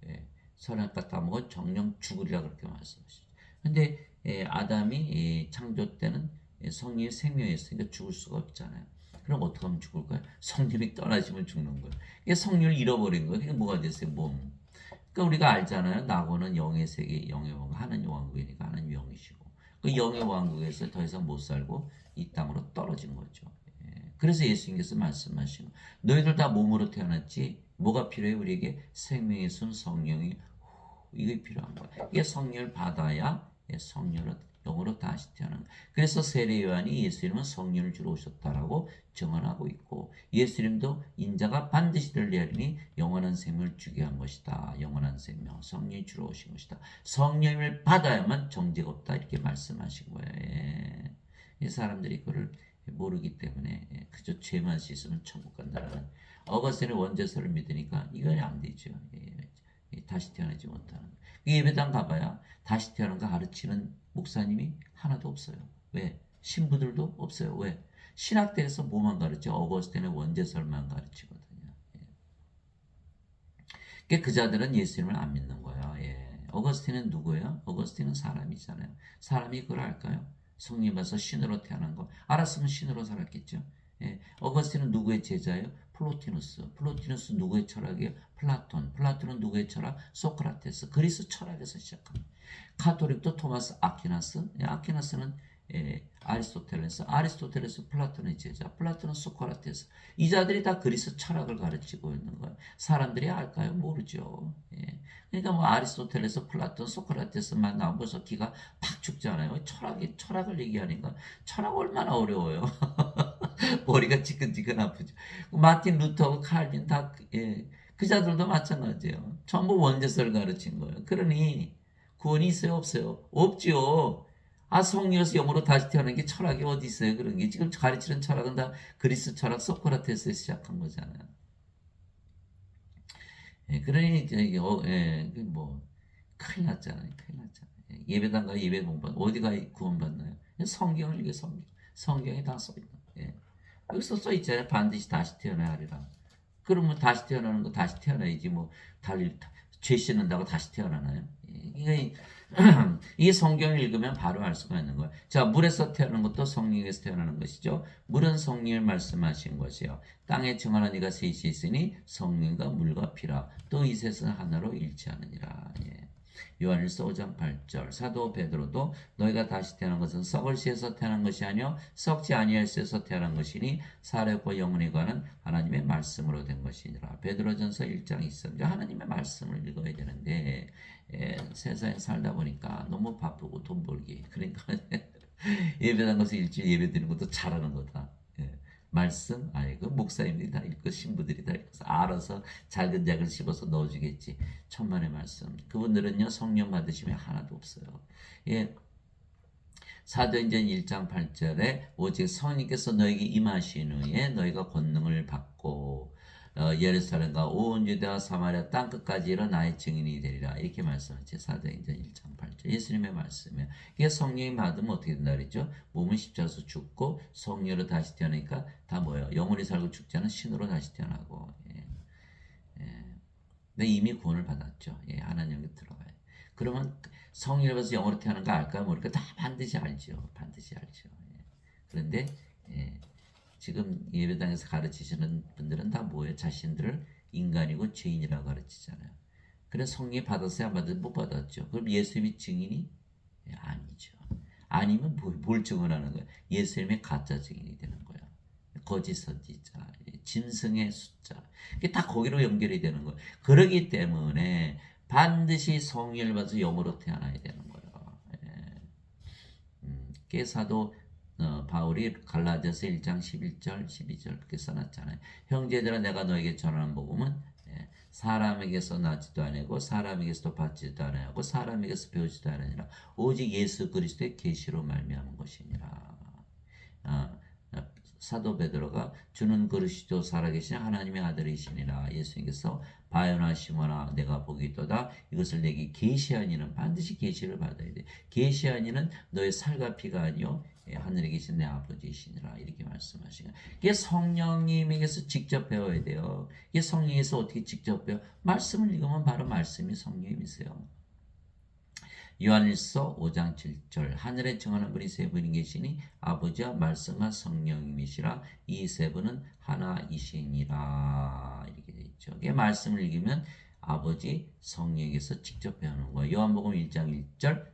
선악과 따먹어 정령 죽으리라 그렇게 말씀하시죠. 근데 아담이 창조 때는 성령의 생명이었으니까 죽을 수가 없잖아요. 그럼 어떻게 하면 죽을까요? 성령이 떠나시면 죽는 거예요. 이게 성령을 잃어버린 거예요. 그게 뭐가 됐어요? 몸. 그러니까 우리가 알잖아요. 나고는 영의 세계, 영의 왕국, 하나님 왕국이니까 하나님 영이시고 그 영의 왕국에서 더 이상 못 살고 이 땅으로 떨어진 거죠. 그래서 예수님께서 말씀하시고 너희들 다 몸으로 태어났지 뭐가 필요해 우리에게 생명의 순 성령이 이게 필요한 거야. 이게 성령을 받아야 성령으로 영으로 다시 태어나는 거야. 그래서 세례 요한이 예수님은 성령을 주러 오셨다라고 증언하고 있고 예수님도 인자가 반드시 들리하리니 영원한 생명을 주게 한 것이다. 영원한 생명 성령이 주러 오신 것이다. 성령을 받아야만 정죄가 없다 이렇게 말씀하신 거예요. 이 사람들이 그걸 모르기 때문에 그저 죄만 씻으면 천국 간다는 어거스틴의 원죄서를 믿으니까 이건 안 되죠. 다시 태어나지 못하는 예배당 가봐야 다시 태어난 거 가르치는 목사님이 하나도 없어요. 왜? 신부들도 없어요. 왜? 신학대에서 뭐만 가르쳐? 어거스틴의 원죄설만 가르치거든요. 그 자들은 예수님을 안 믿는 거예요. 어거스틴은 누구예요? 어거스틴은 사람이잖아요. 사람이 그걸 알까요? 성령 받아서 신으로 태어난 거. 알았으면 신으로 살았겠죠. 어거스틴은 누구의 제자예요? 플로티누스. 플로티누스 누구의 철학이에요? 플라톤. 플라톤은 누구의 철학? 소크라테스. 그리스 철학에서 시작합니다. 카톨릭도 토마스 아퀴나스. 아퀴나스는 아리스토텔레스. 아리스토텔레스 플라톤의 제자. 플라톤은 소크라테스. 이 자들이 다 그리스 철학을 가르치고 있는 거예요. 사람들이 알까요? 모르죠. 그러니까 뭐 아리스토텔레스, 플라톤, 소크라테스만 나오고서 기가 팍 죽잖아요. 철학을 얘기하니까 철학 얼마나 어려워요. 머리가 지끈지끈 아프죠. 마틴 루터하고 칼빈 다 그 자들도 마찬가지예요. 전부 원죄설 가르친 거예요. 그러니 구원이 있어요, 없어요? 없지요. 성령에서 영으로 다시 태어나는 게 철학이 어디 있어요? 그런 게 지금 가르치는 철학은 다 그리스 철학 소크라테스에서 시작한 거잖아요. 그러니 이제 뭐 큰일 났잖아요. 큰일 났잖아요. 예배당 가 예배 공부 어디가 구원받나요? 성경을 이게 성경에 다 써 있다. 여기서 써 있잖아요. 반드시 다시 태어나야 하리라. 그러면 다시 태어나는 거 다시 태어나야지 뭐 죄 씻는다고 다시 태어나나요? 이게 이 성경을 읽으면 바로 알 수가 있는 거예요. 자, 물에서 태어나는 것도 성령에서 태어나는 것이죠. 물은 성령을 말씀하신 것이요. 땅에 정하는 이가 셋이 있으니 성령과 물과 피라. 또 이 셋은 하나로 일치하느니라. 요한일서 5장 8절 사도 베드로도 너희가 다시 태어난 것은 썩을 씨에서 태어난 것이 아니요 썩지 아니할 씨에서 태어난 것이니 살아있고 영원히 관한 하나님의 말씀으로 된 것이니라. 베드로전서 1장 23절 하나님의 말씀을 읽어야 되는데 세상에 살다 보니까 너무 바쁘고 돈 벌기 그러니까 예배당 가서 일주일 예배 드리는 것도 잘하는 거다. 말씀, 그 목사님들이 다 읽고 신부들이 다 읽어서 알아서 작은 작은 씹어서 넣어주겠지. 천만의 말씀. 그분들은요 성령 받으시면 하나도 없어요. 사도행전 1장 8절에 오직 성령께서 너에게 임하신 후에 너희가 권능을 받고 예루살렘과 온 유대와 사마리아 땅 끝까지 이르러 나의 증인이 되리라 이렇게 말씀하죠. 사도행전 1장 8절 예수님의 말씀이에요. 이게 성령이 받으면 어떻게 된다 그랬죠? 몸은 십자가에서 죽고 성령으로 다시 태어나니까 다 뭐예요? 영원히 살고 죽지 않은 신으로 다시 태어나고 근데 이미 구원을 받았죠. 하나님께 들어가요. 그러면 성령을 받아서 영으로 태어난 거 알까 모르니까 다 반드시 알죠. 반드시 알죠. 그런데 지금 예배당에서 가르치시는 분들은 다 뭐예요? 자신들을 인간이고 죄인이라고 가르치잖아요. 그래서 성령 받았어야 못 받았죠. 그럼 예수님이 증인이? 아니죠. 아니면 뭘 증언하는 거예요? 예수님의 가짜 증인이 되는 거예요. 거짓 선지자, 짐승의 숫자. 이게 다 거기로 연결이 되는 거예요. 그러기 때문에 반드시 성령을 받아서 영으로 태어나야 되는 거예요. 사도 바울이 갈라디아서 1장 11절 12절 그렇게 써놨잖아요. 형제들아 내가 너에게 전하는 복음은 사람에게서 나지도 아니고 사람에게서 받지도 아니하고 사람에게서 배우지도 아니라 오직 예수 그리스도의 계시로 말미암은 것이니라. 사도 베드로가 주는 그리스도 살아계신 하나님의 아들이시니라. 예수님께서 바요나 시모나 내가 복이 있도다. 이것을 내게 계시한 이는 반드시 계시를 받아야 돼. 계시한 이는 너의 살과 피가 아니요 하늘에 계신 내 아버지이시니라. 이렇게 말씀하시는 거예요. 이게 성령님에게서 직접 배워야 돼요. 이게 성령에서 어떻게 직접 배워? 말씀을 읽으면 바로 말씀이 성령님이세요. 요한일서 5장 7절 하늘에 정하는 분이 세 분이 계시니 아버지와 말씀과 성령님이시라. 이 세 분은 하나이시니라. 이렇게 되어 있죠. 이게 말씀을 읽으면 아버지 성령에게서 직접 배우는 거예요. 요한복음 1장 1절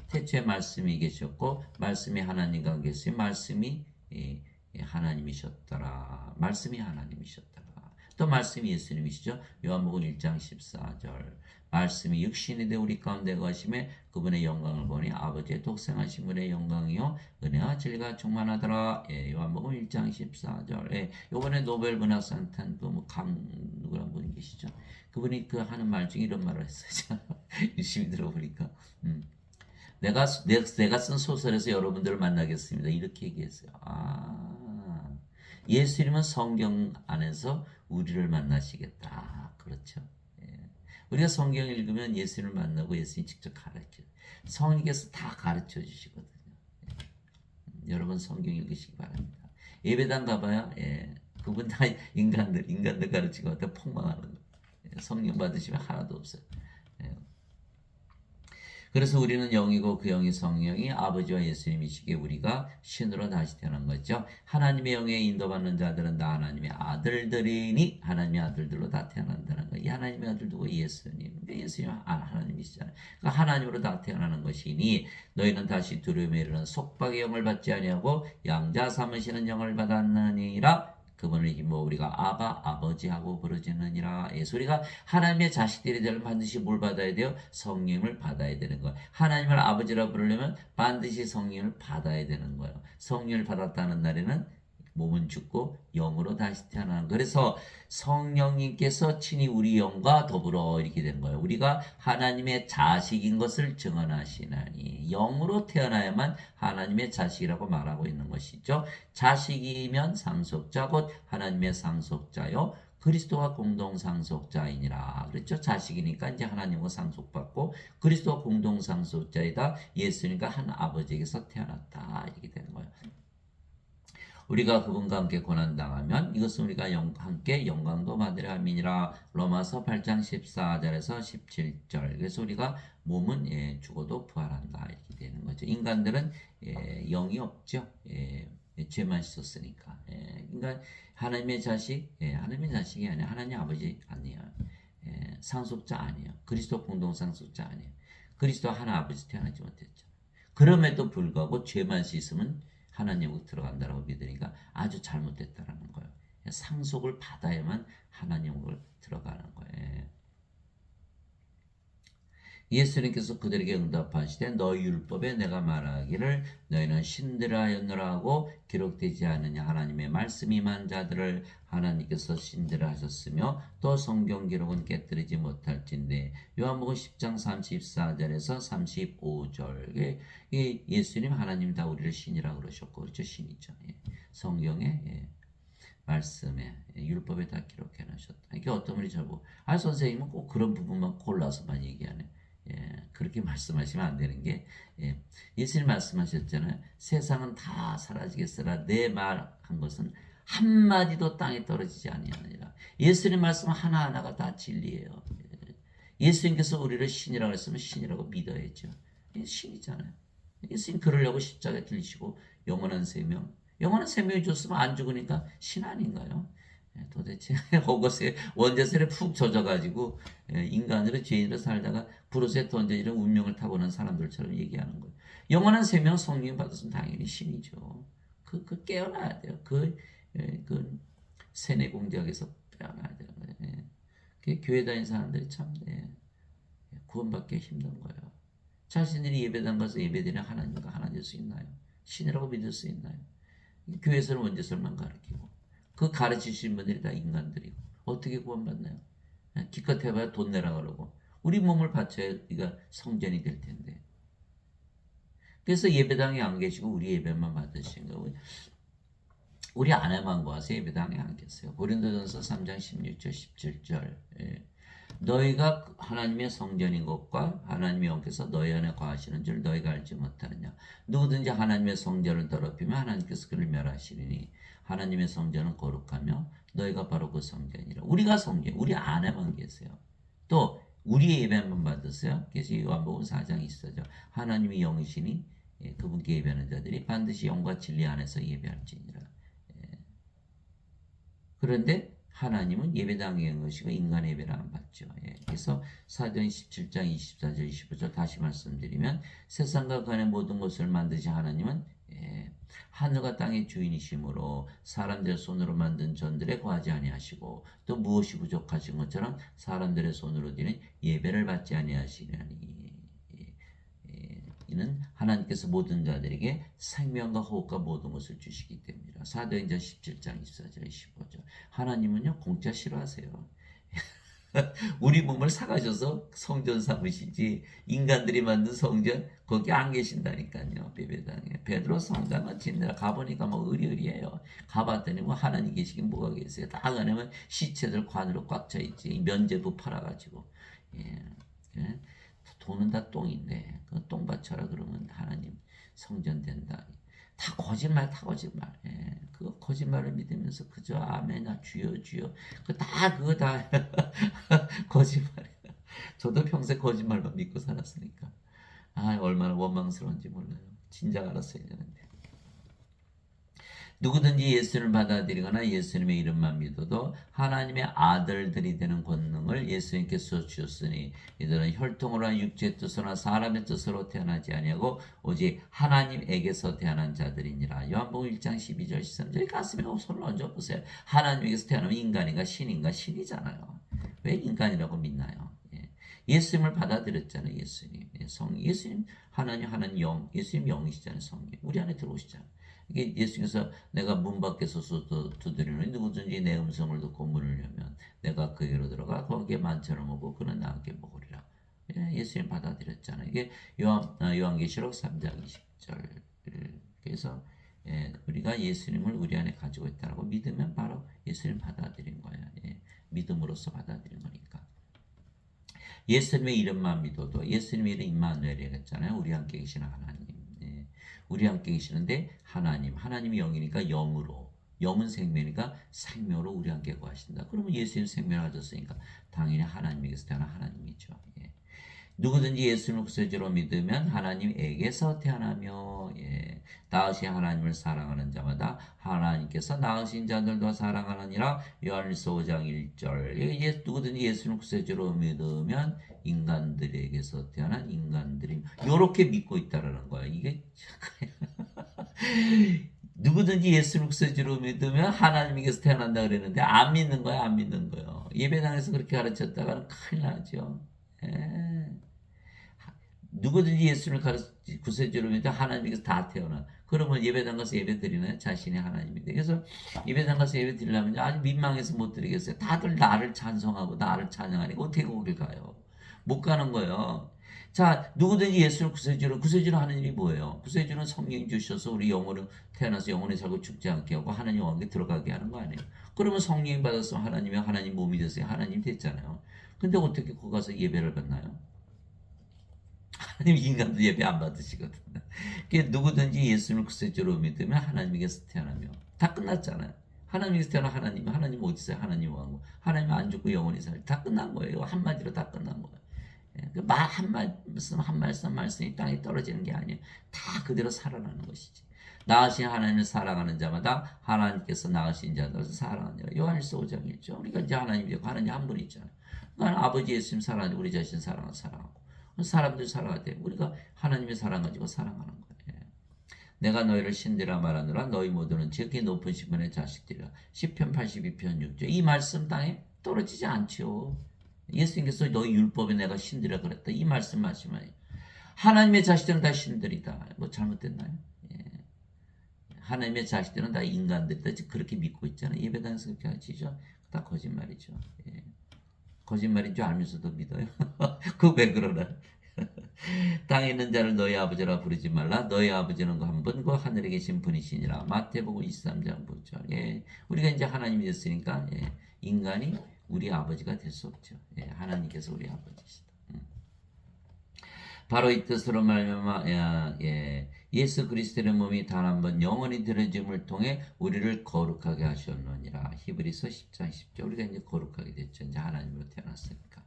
태초에 말씀이 계셨고 말씀이 하나님과 계시니 말씀이 하나님이셨더라. 말씀이 하나님이셨더라. 또 말씀이 예수님이시죠. 요한복음 1장 14절 말씀이 육신이 되어 우리 가운데 거하심에 그분의 영광을 보니 아버지의 독생하신 분의 영광이요 은혜와 진리가 충만하더라. 요한복음 1장 14절. 요번에 노벨 문학상 탄 누구란 분이 계시죠. 그분이 그 하는 말 중에 이런 말을 했어요. 열심히 들어보니까 내가 쓴 소설에서 여러분들을 만나겠습니다. 이렇게 얘기했어요. 예수님은 성경 안에서 우리를 만나시겠다. 그렇죠. 우리가 성경 읽으면 예수님을 만나고 예수님 직접 가르쳐요. 성령께서 다 가르쳐 주시거든요. 여러분 성경 읽으시기 바랍니다. 예배당 가봐야 그분 다 인간들 가르치고 갖다 폭망하는 거예요. 성령 받으시면 하나도 없어요. 그래서 우리는 영이고 그 영이 성령이 아버지와 예수님이시기에 우리가 신으로 다시 태어난 거죠. 하나님의 영에 인도받는 자들은 다 하나님의 아들들이니 하나님의 아들들로 다 태어난다는 거예요. 이 하나님의 아들 누구? 예수님. 예수님 하나님이시잖아요. 그러니까 하나님으로 다 태어나는 것이니 너희는 다시 두려움에 이르는 속박의 영을 받지 아니하고 양자 삼으시는 영을 받았느니라. 그분을 힘으로 우리가 아바 아버지하고 부르짖느니라. 우리가 하나님의 자식들이 되려면 반드시 뭘 받아야 돼요? 성령을 받아야 되는 거예요. 하나님을 아버지라 부르려면 반드시 성령을 받아야 되는 거예요. 성령을 받았다는 날에는 몸은 죽고 영으로 다시 태어나는 거예요. 그래서 성령님께서 친히 우리 영과 더불어 이렇게 된 거예요. 우리가 하나님의 자식인 것을 증언하시나니 영으로 태어나야만 하나님의 자식이라고 말하고 있는 것이죠. 자식이면 상속자 곧 하나님의 상속자요. 그리스도와 공동 상속자이니라. 그렇죠? 자식이니까 이제 하나님과 상속받고 그리스도와 공동 상속자이다. 예수님과 한 아버지에게서 태어났다. 이렇게 되는 거예요. 우리가 그분과 함께 고난당하면 이것은 우리가 함께 영광도 받으려 함이니라. 로마서 8장 14절에서 17절. 그래서 우리가 몸은 죽어도 부활한다 이렇게 되는 거죠. 인간들은 영이 없죠. 죄만 씻었으니까. 그러니까 하나님의 자식, 하나님의 자식이 아니에요. 하나님 아버지 아니에요. 상속자 아니에요. 그리스도 공동 상속자 아니에요. 그리스도 하나 아버지 태어나지 못했죠. 그럼에도 불구하고 죄만 씻으면 하나님으로 들어간다라고 믿으니까 아주 잘못됐다라는 거예요. 상속을 받아야만 하나님으로 들어가는 거예요. 예수님께서 그들에게 응답하시되 너희 율법에 내가 말하기를 너희는 신들을 하였느라 하고 기록되지 않느냐. 하나님의 말씀이 임한 자들을 하나님께서 신들을 하셨으며 또 성경 기록은 깨뜨리지 못할진대. 요한복음 10장 34절에서 35절. 예수님 하나님 다 우리를 신이라고 그러셨고 그렇죠. 신이죠. 성경에 말씀에 율법에 다 기록해 놓으셨다. 이게 어떤 분이 저보고 선생님은 꼭 그런 부분만 골라서만 얘기하네. 그렇게 말씀하시면 안 되는 게 예수님 말씀하셨잖아요. 세상은 다 사라지겠으나 내 말 한 것은 한마디도 땅에 떨어지지 아니하느니라. 예수님 말씀 하나하나가 다 진리예요. 예수님께서 우리를 신이라고 했으면 신이라고 믿어야죠. 신이잖아요. 예수님 그러려고 십자가에 들리시고 영원한 생명이 줬으면 안 죽으니까 신 아닌가요? 도대체 허것에 원죄설에 푹 젖어가지고 인간으로 죄인으로 살다가 불옷에 던져지는 운명을 타고난 사람들처럼 얘기하는 거예요. 영원한 생명 성령 받았으면 당연히 신이죠. 그 깨어나야 돼요. 그 세뇌 공작에서 깨어나야 되는 거예요. 교회 다니는 사람들이 참 구원받기 힘든 거예요. 자신들이 예배당 가서 예배드리는 하나님과 하나 될 수 있나요? 신이라고 믿을 수 있나요? 교회에서는 원죄설만 가르치고 그 가르치신 분들이 다 인간들이고 어떻게 구원받나요? 기껏 해봐야 돈 내라 그러고 우리 몸을 바쳐야 우리가 성전이 될 텐데. 그래서 예배당에 안 계시고 우리 예배만 받으신 거고 우리 아내만 구하서 예배당에 앉겠어요. 고린도전서 3장 16절 17절. 너희가 하나님의 성전인 것과 하나님의 영께서 너희 안에 거하시는 줄 너희가 알지 못하느냐. 누구든지 하나님의 성전을 더럽히면 하나님께서 그를 멸하시리니 하나님의 성전은 거룩하며 너희가 바로 그 성전이라. 우리가 성전, 우리 안에만 계세요. 또 우리의 예배만 받으세요. 그래서 요한복음 4장 24절 하나님이 영이시니 그분께 예배하는 자들이 반드시 영과 진리 안에서 예배할지니라. 그런데 하나님은 예배당에 있는 것이고 인간의 예배를 안 받죠. 그래서 사도행 17장 24절 25절 다시 말씀드리면 세상과 그 안의 모든 것을 만드신 하나님은 하늘과 땅의 주인이시므로 사람들의 손으로 만든 전들에 거하지 아니하시고 또 무엇이 부족하신 것처럼 사람들의 손으로 드린 예배를 받지 아니하시려니. 이는 하나님께서 모든 자들에게 생명과 호흡과 모든 것을 주시기 때문이라. 사도행전 17장 24절 25절 하나님은요 공짜 싫어하세요. 우리 몸을 사가셔서 성전 삼으시지 인간들이 만든 성전 거기 안 계신다니까요. 예배당에 베드로 성당은 짓느라 가보니까 뭐 의리의리해요. 가봤더니 뭐 하나님 계시긴 뭐가 계세요. 다 가면 시체들 관으로 꽉 차 있지. 면제부 팔아가지고 돈은 다 똥인데 그 똥 바쳐라 그러면 하나님 성전 된다. 다 거짓말, 다 거짓말. 그 거짓말을 믿으면서 그저 아멘아 주여 주여 그거 다 거짓말이야. 저도 평생 거짓말만 믿고 살았으니까 얼마나 원망스러운지 몰라요. 진작 알았어야 되는데. 누구든지 예수를 받아들이거나 예수님의 이름만 믿어도 하나님의 아들들이 되는 권능을 예수님께서 주셨으니 이들은 혈통으로나 육체의 뜻으로나 사람의 뜻으로 태어나지 아니하고 오직 하나님에게서 태어난 자들이니라. 요한복음 1장 12절 13절 가슴에 손을 얹어보세요. 하나님에게서 태어나면 인간인가 신인가? 신이잖아요. 왜 인간이라고 믿나요? 예수님을 받아들였잖아요. 예수님 하나님 영, 예수님 영이시잖아요. 성령 우리 안에 들어오시잖아요. 이게 예수님께서 내가 문 밖에서 두드리노니 누구든지 내 음성을 듣고 문을 열면 내가 그에게로 들어가 거기에 만찬을 먹고 그는 나와 함께 먹으리라. 예수님 받아들였잖아요. 이게 요한계시록 3장 20절. 그래서 우리가 예수님을 우리 안에 가지고 있다고 믿으면 바로 예수님 받아들인 거야. 믿음으로써 받아들인 거니까. 예수님의 이름만 믿어도 예수님의 이름 임마누엘이라고 했잖아요. 우리 함께 계시는 하나님. 우리 함께 계시는데 하나님이 영이니까 영으로, 영은 생명이니까 생명으로 우리 함께 거하신다. 그러면 예수님 생명을 가졌으니까 당연히 하나님에게서 태어난 하나님이죠. 누구든지 예수님을 구세주로 믿으면 하나님에게서 태어나며 낳으신 하나님을 사랑하는 자마다 하나님께서 낳으신 자들도 사랑하느니라. 요한일서 5장 1절. 누구든지 예수님을 구세주로 믿으면 인간들에게서 태어난 인간들이 요렇게 믿고 있다라는 거야. 이게 누구든지 예수를 구세주로 믿으면 하나님에게서 태어난다 그랬는데 안 믿는 거야, 안 믿는 거예요. 예배당에서 그렇게 가르쳤다가는 큰일 나죠. 누구든지 예수를 구세주로 믿으면 하나님께서 다 태어나. 그러면 예배당 가서 예배 드리나요? 자신이 하나님인데. 그래서 예배당 가서 예배 드리려면 아주 민망해서 못 드리겠어요. 다들 나를 찬송하고 나를 찬양하니까 어떻게 거길 가요? 못 가는 거예요. 자, 누구든지 예수를 구세주로 하는 일이 뭐예요? 구세주는 성령 주셔서 우리 영혼을 태어나서 영혼에 살고 죽지 않게 하고 하나님 왕국에 들어가게 하는 거 아니에요? 그러면 성령 받았으면 하나님 몸이 됐어요. 하나님 됐잖아요. 근데 어떻게 거기 가서 예배를 받나요? 하나님 인간도 예배 안 받으시거든요. 누구든지 예수를 구세주로 믿으면 하나님에게서 태어나며 다 끝났잖아요. 하나님에게서 태어난 하나님 어디 있어요? 하나님 왕국. 하나님 안 죽고 영원히 다 끝난 거예요. 한마디로 다 끝난 거예요. 한 말씀이 땅에 떨어지는 게 아니에요. 다 그대로 살아나는 것이지. 낳으신 하나님을 사랑하는 자마다 하나님께서 낳으신 자들을 사랑하니라. 요한일서 5장 1절. 우리가 이제 하나님이 되고 하나님 한 분 있잖아요. 그러니까 아버지 예수님 사랑하고 우리 자신 사랑하고 사람들 사랑하되 우리가 하나님의 사랑 가지고 사랑하는 거예요. 내가 너희를 신들아 말하노라 너희 모두는 지극히 높은 신분의 자식들이라. 시편 82편 6절. 이 말씀 땅에 떨어지지 않지요. 예수님께서 너희 율법에 내가 신들이라 그랬다. 이 말씀하시면 하나님의 자식들은 다 신들이다. 뭐 잘못됐나요? 하나님의 자식들은 다 인간들이다. 그렇게 믿고 있잖아요. 예배당에서 그렇게 하시죠. 다 거짓말이죠. 거짓말인 줄 알면서도 믿어요. 그거 왜 그러나? 땅에 있는 자를 너희 아버지라 부르지 말라. 너희 아버지는 그 한 분, 그 하늘에 계신 분이시니라. 마태복음 23장 9절. 예, 우리가 이제 하나님이 됐으니까 예, 인간이 우리 아버지가 될 수 없죠. 예, 하나님께서 우리 아버지시다. 바로 이 뜻으로 말미암아 예수 그리스도의 몸이 단 한 번 영원히 들어짐을 통해 우리를 거룩하게 하셨느니라. 히브리서 10장 10절. 우리가 이제 거룩하게 됐죠. 이제 하나님으로 태어났으니까.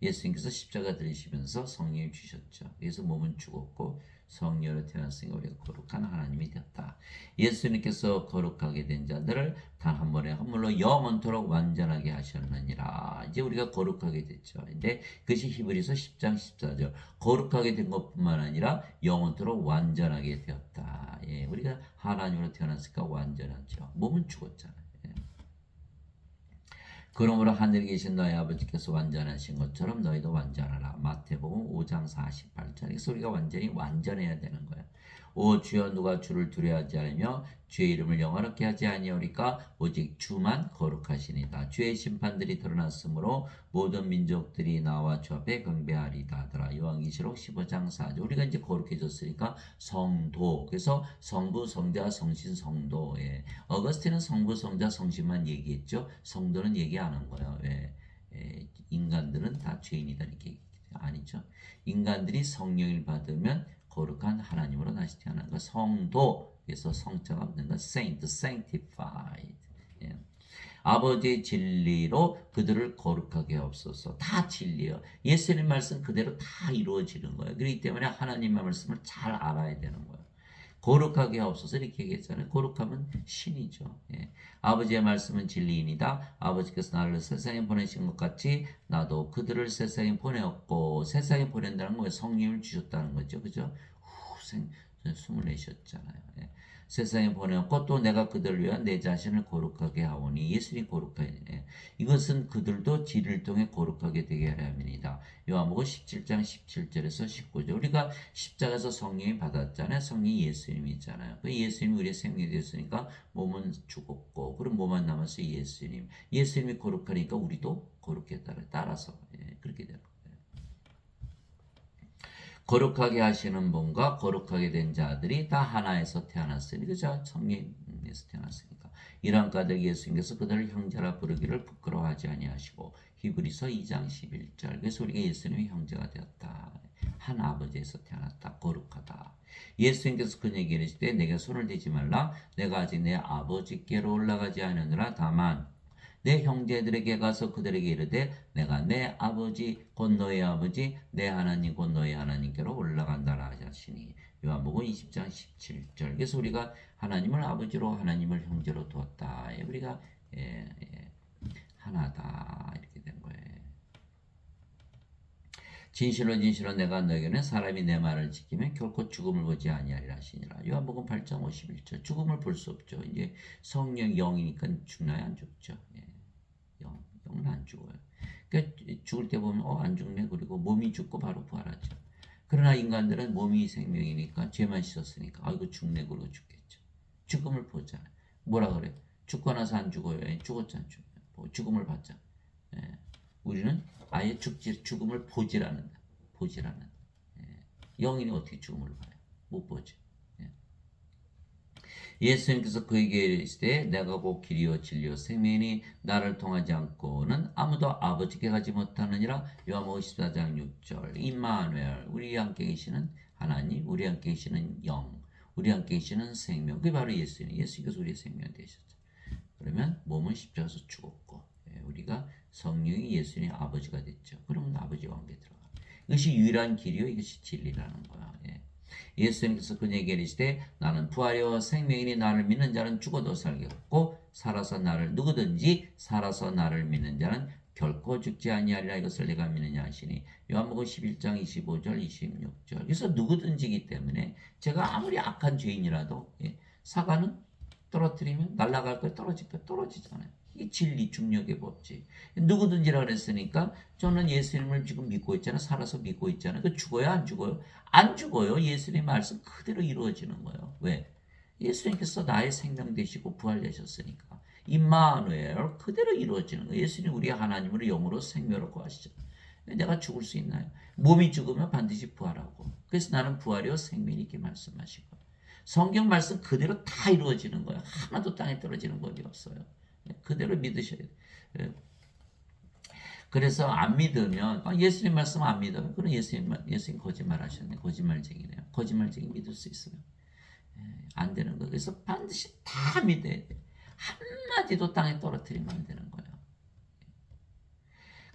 예수님께서 십자가 들으시면서 성령을 주셨죠. 그래서 몸은 죽었고 성령으로 태어났으니까 우리가 거룩한 하나님이 되었다. 예수님께서 거룩하게 된 자들을 단 한 번에 한물로 영원토록 완전하게 하셨느니라. 이제 우리가 거룩하게 됐죠. 근데 그것이 히브리서 10장 14절. 거룩하게 된 것뿐만 아니라 영원토록 완전하게 되었다. 예, 우리가 하나님으로 태어났으니까 완전하죠. 몸은 죽었잖아요. 예. 그러므로 하늘에 계신 너희 아버지께서 완전하신 것처럼 너희도 완전하라. 마태복음 5장 48절. 그래서 우리가 완전히 완전해야 되는 거예요. 오 주여 누가 주를 두려워하지 않으며 주의 이름을 영화롭게 하지 아니하리까 오직 주만 거룩하시니다. 주의 심판들이 드러났으므로 모든 민족들이 나와 주 앞에 경배하리다 하더라. 요한계시록 15장 4절. 우리가 이제 거룩해졌으니까 성도. 그래서 성부, 성자, 성신, 성도. 예. 어거스틴은 성부, 성자, 성신만 얘기했죠. 성도는 얘기 안 한 거예요. 왜? 예. 인간들은 다 죄인이다 이렇게 얘기했죠. 아니죠. 인간들이 성령을 받으면 거룩한 하나님으로 다시 태어난 거. 성도. 그래서 성자가 없는 거. saint, sanctified. 예. 아버지의 진리로 그들을 거룩하게 하옵소서. 다 진리예요. 예수님 말씀 그대로 다 이루어지는 거예요. 그렇기 때문에 하나님의 말씀을 잘 알아야 되는 거예요. 거룩하게 하옵소서 이렇게 얘기했잖아요. 거룩하면 신이죠. 예. 아버지의 말씀은 진리이니다. 아버지께서 나를 세상에 보내신 것 같이 나도 그들을 세상에 보내었고, 세상에 보낸다는 거예요. 성령을 주셨다는 거죠. 그죠? 숨을 내셨잖아요. 예. 세상에 보내었고 또 내가 그들을 위한 내 자신을 거룩하게 하오니. 예수님 거룩하게. 예. 이것은 그들도 진리를 통해 거룩하게 되게 하려 함이니이다. 요한복음 17장 17절에서 19절. 우리가 십자가에서 성령이 받았잖아요. 성령이 예수님이잖아요. 그 예수님이 우리의 생명이 되었으니까 몸은 죽었고 그럼 뭐만 남았어요? 예수님. 예수님이 거룩하니까 우리도 거룩에 따라서 예, 그렇게 되는 거예요. 거룩하게 하시는 분과 거룩하게 된 자들이 다 하나에서 태어났으니 그죠? 성령에서 태어났으니까 이런 까닭 예수님께서 그들을 형제라 부르기를 부끄러워하지 아니하시고 히브리서 2장 11절. 그래서 우리가 예수님의 형제가 되었다. 한 아버지에서 태어났다. 거룩하다. 예수님께서 그에게 이르시되 내게 손을 대지 말라. 내가 아직 내 아버지께로 올라가지 않으느라 다만 내 형제들에게 가서 그들에게 이르되 내가 내 아버지 곧 너의 아버지 내 하나님 곧 너의 하나님께로 올라간다라 하시니. 요한복음 20장 17절. 그래서 우리가 하나님을 아버지로 하나님을 형제로 두었다. 우리가 하나다 이렇게 된 거예요. 진실로 진실로 내가 너에게는 사람이 내 말을 지키면 결코 죽음을 보지 아니하리라 하시니라. 요한복음 8장 51절. 죽음을 볼 수 없죠. 이제 성령 영이니까 죽나요? 안 죽죠. 영은 안 죽어요. 그러니까 죽을 때 보면 안 죽네. 그리고 몸이 죽고 바로 부활하죠. 그러나 인간들은 몸이 생명이니까 죄만 씻었으니까 이거 죽네. 그러고 죽겠죠. 죽음을 보잖아요. 뭐라 그래? 죽고 나서 안 죽어요. 죽었잖아. 죽음을 봤잖아. 예. 우리는 아예 죽음을 보질 않는다. 예. 영인이 어떻게 죽음을 봐요? 못 보죠. 예수님께서 그에게 이르시되 내가 곧 길이요 진리요 생명이니 나를 통하지 않고는 아무도 아버지께 가지 못하느니라. 요한복음 14장 6절. 임마누엘, 우리 함께 계시는 하나님, 우리 함께 계시는 영, 우리 함께 계시는 생명. 그게 바로 예수님. 예수님께서 우리의 생명이 되셨죠. 그러면 몸은 십자가에서 죽었고 우리가 성령이 예수님의 아버지가 됐죠. 그러면 아버지 관계 들어가. 이것이 유일한 길이요, 이것이 진리라는 거야. 예수님께서 그에게 이르시되 나는 부활이요 생명이니 나를 믿는 자는 죽어도 살겠고 살아서 나를 믿는 자는 결코 죽지 아니하리라. 이것을 내가 믿느냐 하시니. 요한복음 11장 25절 26절. 그래서 누구든지기 때문에 제가 아무리 악한 죄인이라도 사과는 떨어뜨리면 날아갈 거예요. 떨어질 거예요. 떨어지잖아요. 이게 진리 중력의 법칙. 누구든지라 그랬으니까 저는 예수님을 지금 믿고 있잖아요. 살아서 믿고 있잖아요. 그 죽어요? 안 죽어요? 안 죽어요. 예수님 말씀 그대로 이루어지는 거예요. 왜? 예수님께서 나의 생명 되시고 부활되셨으니까. 임마누엘 그대로 이루어지는 거예요. 예수님 우리 하나님으로 영으로 생명을 구하시죠. 내가 죽을 수 있나요? 몸이 죽으면 반드시 부활하고. 그래서 나는 부활이요 생명이 이렇게 말씀하시고. 성경 말씀 그대로 다 이루어지는 거예요. 하나도 땅에 떨어지는 법이 없어요. 그대로 믿으셔야 돼요. 예. 그래서 안 믿으면 예수님 말씀 안 믿으면 그럼 예수님 거짓말 하셨네. 거짓말쟁이네요. 거짓말쟁이 믿을 수 있어요. 안 되는 거예요. 그래서 반드시 다 믿어야 돼. 한마디도 땅에 떨어뜨리면 안 되는 거예요.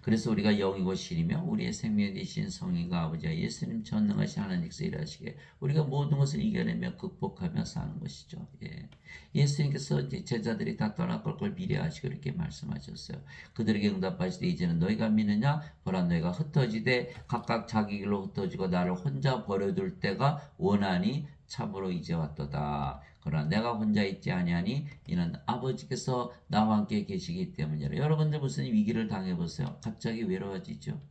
그래서 우리가 영이고 실이며 우리의 생명이 되신 성인과 아버지와 예수님 전능하신 하나님께서 일하시게 우리가 모든 것을 이겨내며 극복하며 사는 것이죠. 예. 예수님께서 제자들이 다 떠날 걸 미리 아시고 이렇게 말씀하셨어요. 그들에게 응답하시되 이제는 너희가 믿느냐? 보라 너희가 흩어지되 각각 자기 길로 흩어지고 나를 혼자 버려둘 때가 원하니 참으로 이제 왔도다. 그러나 내가 혼자 있지 아니하니 이는 아버지께서 나와 함께 계시기 때문이라. 여러분들 무슨 위기를 당해보세요. 갑자기 외로워지죠.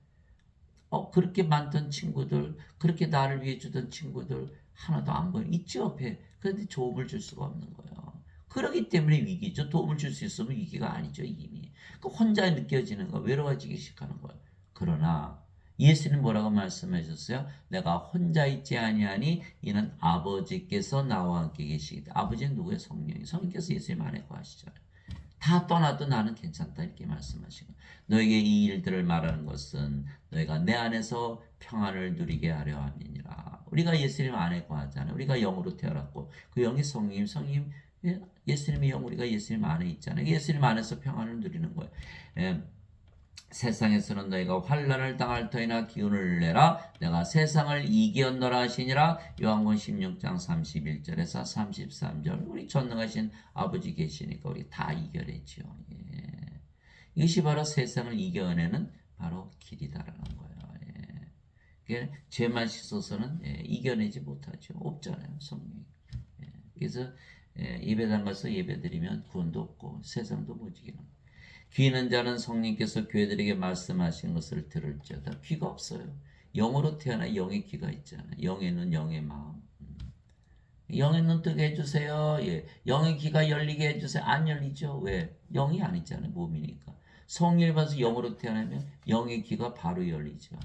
그렇게 많던 친구들, 그렇게 나를 위해 주던 친구들 하나도 안 보여. 있지 옆에. 그런데 도움을 줄 수가 없는 거예요. 그러기 때문에 위기죠. 도움을 줄 수 있으면 위기가 아니죠. 이미. 혼자 느껴지는 거, 외로워지기 시작하는 거예요. 그러나 예수는 뭐라고 말씀하셨어요? 내가 혼자 있지 아니하니 이는 아버지께서 나와 함께 계시기. 아버지는 누구예요? 성령이. 성령께서 예수님 안에 거하시잖아요. 다 떠나도 나는 괜찮다 이렇게 말씀하시고 너에게 이 일들을 말하는 것은 너희가 내 안에서 평안을 누리게 하려 함이니라. 우리가 예수님 안에 거하잖아요. 우리가 영으로 태어났고 그 영이 성령 예수님의 영 우리가 예수님 안에 있잖아요. 예수님 안에서 평안을 누리는 거예요. 세상에서는 너희가 환난을 당할 터이나 기운을 내라. 내가 세상을 이겼노라 하시니라. 요한복음 16장 31절에서 33절. 우리 전능하신 아버지 계시니까 우리 다 이겨내죠. 예. 이것이 바로 세상을 이겨내는 바로 길이다라는 거예요. 예. 죄만 씻어서는 이겨내지 못하죠. 없잖아요. 성령이. 예. 그래서 예배당 가서 예배드리면 구원도 없고 세상도 못 이기는 거예요. 귀 있는 자는 성령께서 교회들에게 말씀하신 것을 들을지어다. 귀가 없어요. 영으로 태어나 영의 귀가 있잖아요. 영의 눈, 영의 마음. 영의 눈 뜨게 해주세요. 예. 영의 귀가 열리게 해주세요. 안 열리죠. 왜? 영이 아니잖아요. 몸이니까. 성령을 받아서 영으로 태어나면 영의 귀가 바로 열리죠.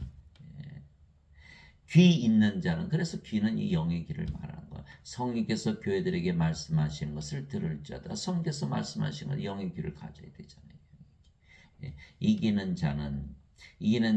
예. 귀 있는 자는 그래서 귀는 이 영의 귀를 말하는 거야. 성령께서 교회들에게 말씀하시는 것을 들을지어다. 성령께서 말씀하시는 것 영의 귀를 가져야 되잖아요. 이기는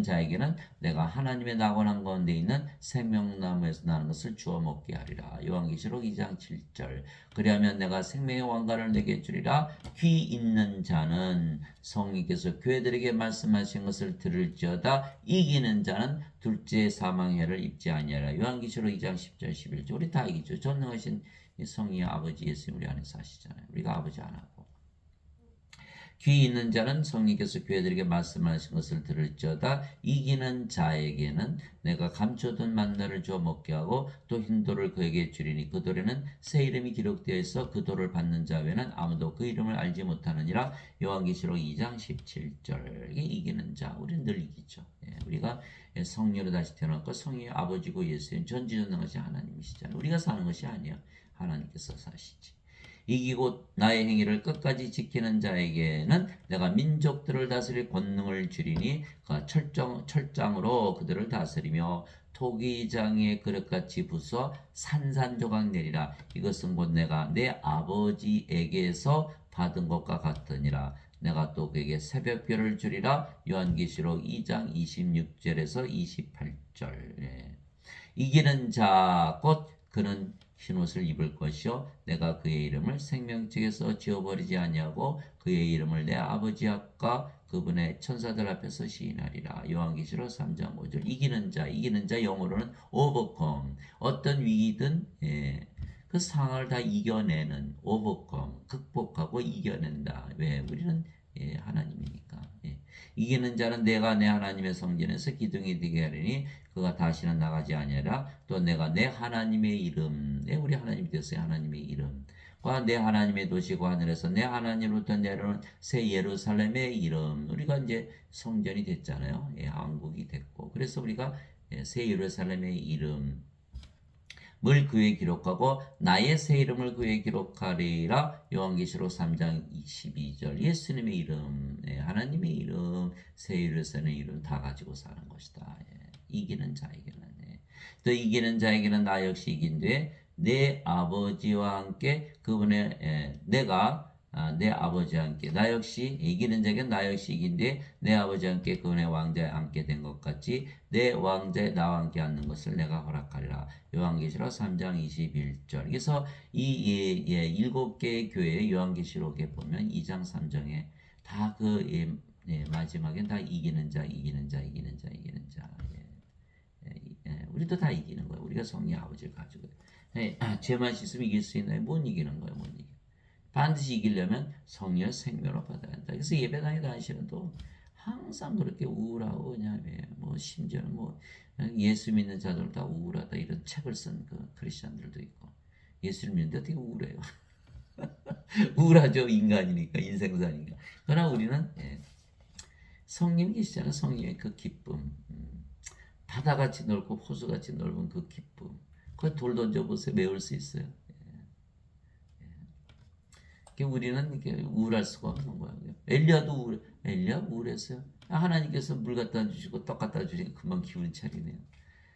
자에게는 내가 하나님의 낙원한 가운데 있는 생명나무에서 나는 것을 주워 먹게 하리라. 요한계시록 2장 7절. 그리하면 내가 생명의 왕관을 내게 주리라. 귀 있는 자는 성령께서 교회들에게 말씀하신 것을 들을지어다. 이기는 자는 둘째 사망해를 입지 아니하리라. 요한계시록 2장 10절 11절. 우리 다 이기죠. 전능하신 성령의 아버지 예수님 우리 안에 사시잖아요. 우리가 아버지 안 하고. 귀 있는 자는 성령께서 교회들에게 말씀하신 것을 들을지어다. 이기는 자에게는 내가 감춰둔 만나를 주어 먹게 하고 또 흰 돌을 그에게 주리니 그 돌에는 새 이름이 기록되어 있어 그 돌을 받는 자 외에는 아무도 그 이름을 알지 못하느니라. 요한계시록 2장 17절. 이게 이기는 자. 우리는 늘 이기죠. 우리가 성령으로 다시 태어났고 성령의 아버지고 예수님 전지전능하신 하나님이시잖아요. 우리가 사는 것이 아니에요. 하나님께서 사시지. 이기고 나의 행위를 끝까지 지키는 자에게는 내가 민족들을 다스릴 권능을 주리니 그가 철장으로 그들을 다스리며 토기장의 그릇같이 부숴 산산조각 내리라. 이것은 곧 내가 내 아버지에게서 받은 것과 같으니라. 내가 또 그에게 새벽별을 주리라. 요한계시록 2장 26절에서 28절. 이기는 자 곧 그는 흰옷을 입을 것이요 내가 그의 이름을 생명책에서 지워버리지 아니하고 그의 이름을 내 아버지 앞과 그분의 천사들 앞에서 시인하리라. 요한계시록 3장 5절. 이기는 자 영어로는 overcome. 어떤 위기든 그 상황을 다 이겨내는 overcome. 극복하고 이겨낸다. 왜? 우리는 하나님이니까. 이기는 자는 내가 내 하나님의 성전에서 기둥이 되게 하리니 그가 다시는 나가지 아니하라. 또 내가 내 하나님의 이름, 우리 하나님이 됐어요. 하나님의 이름과 내 하나님의 도시고 하늘에서 내 하나님으로부터 내려오는 새 예루살렘의 이름. 우리가 이제 성전이 됐잖아요. 왕국이 됐고. 그래서 우리가 새 예루살렘의 이름 그에 기록하고 나의 새 이름을 그에 기록하리라. 요한계시록 3장 22절. 예수님의 이름, 하나님의 이름, 새 이름을 쓰는 이름 다 가지고 사는 것이다. 이기는 자에게는. 또 이기는 자에게는 나 역시 이긴데 내 아버지와 함께 그분의 내 아버지와 함께 나 역시 이기는 자에게는 나 역시 이긴데 내 아버지와 함께 그분의 왕좌에 앉게 된 것 같이 내 왕좌에 나와 함께 앉는 것을 내가 허락하리라. 요한계시록 3장 21절. 그래서 이 일곱 개의 교회 요한계시록에 보면 2장 3장에 다 마지막엔 다 이기는 자, 이기는 자, 이기는 자, 이기는 자. 우리도 다 이기는 거야. 우리가 성령 아버지를 가지고. 죄만 씻으면 이길 수 있나요? 못 이기는 거야. 못 이겨. 반드시 이기려면 성령 생명을 받아야 한다. 그래서 예배당에 다니시는 또 항상 그렇게 우울하고 그냥 뭐 심지어는 뭐 예수 믿는 자들 다 우울하다 이런 책을 쓴 그 크리스천들도 있고 예수를 믿는데 어떻게 우울해요? 우울하죠. 인간이니까 인생사니까. 그러나 우리는 성령이 계시잖아요. 성령의 그 기쁨. 바다같이 넓고 호수같이 넓은 그 기쁨. 그 돌 던져보세요. 메울 수 있어요. 우리는 이렇게 우울할 수가 없는 거야. 엘리야 우울했어요. 하나님께서 물 갖다 주시고 떡 갖다 주시니까 금방 기분 차리네요.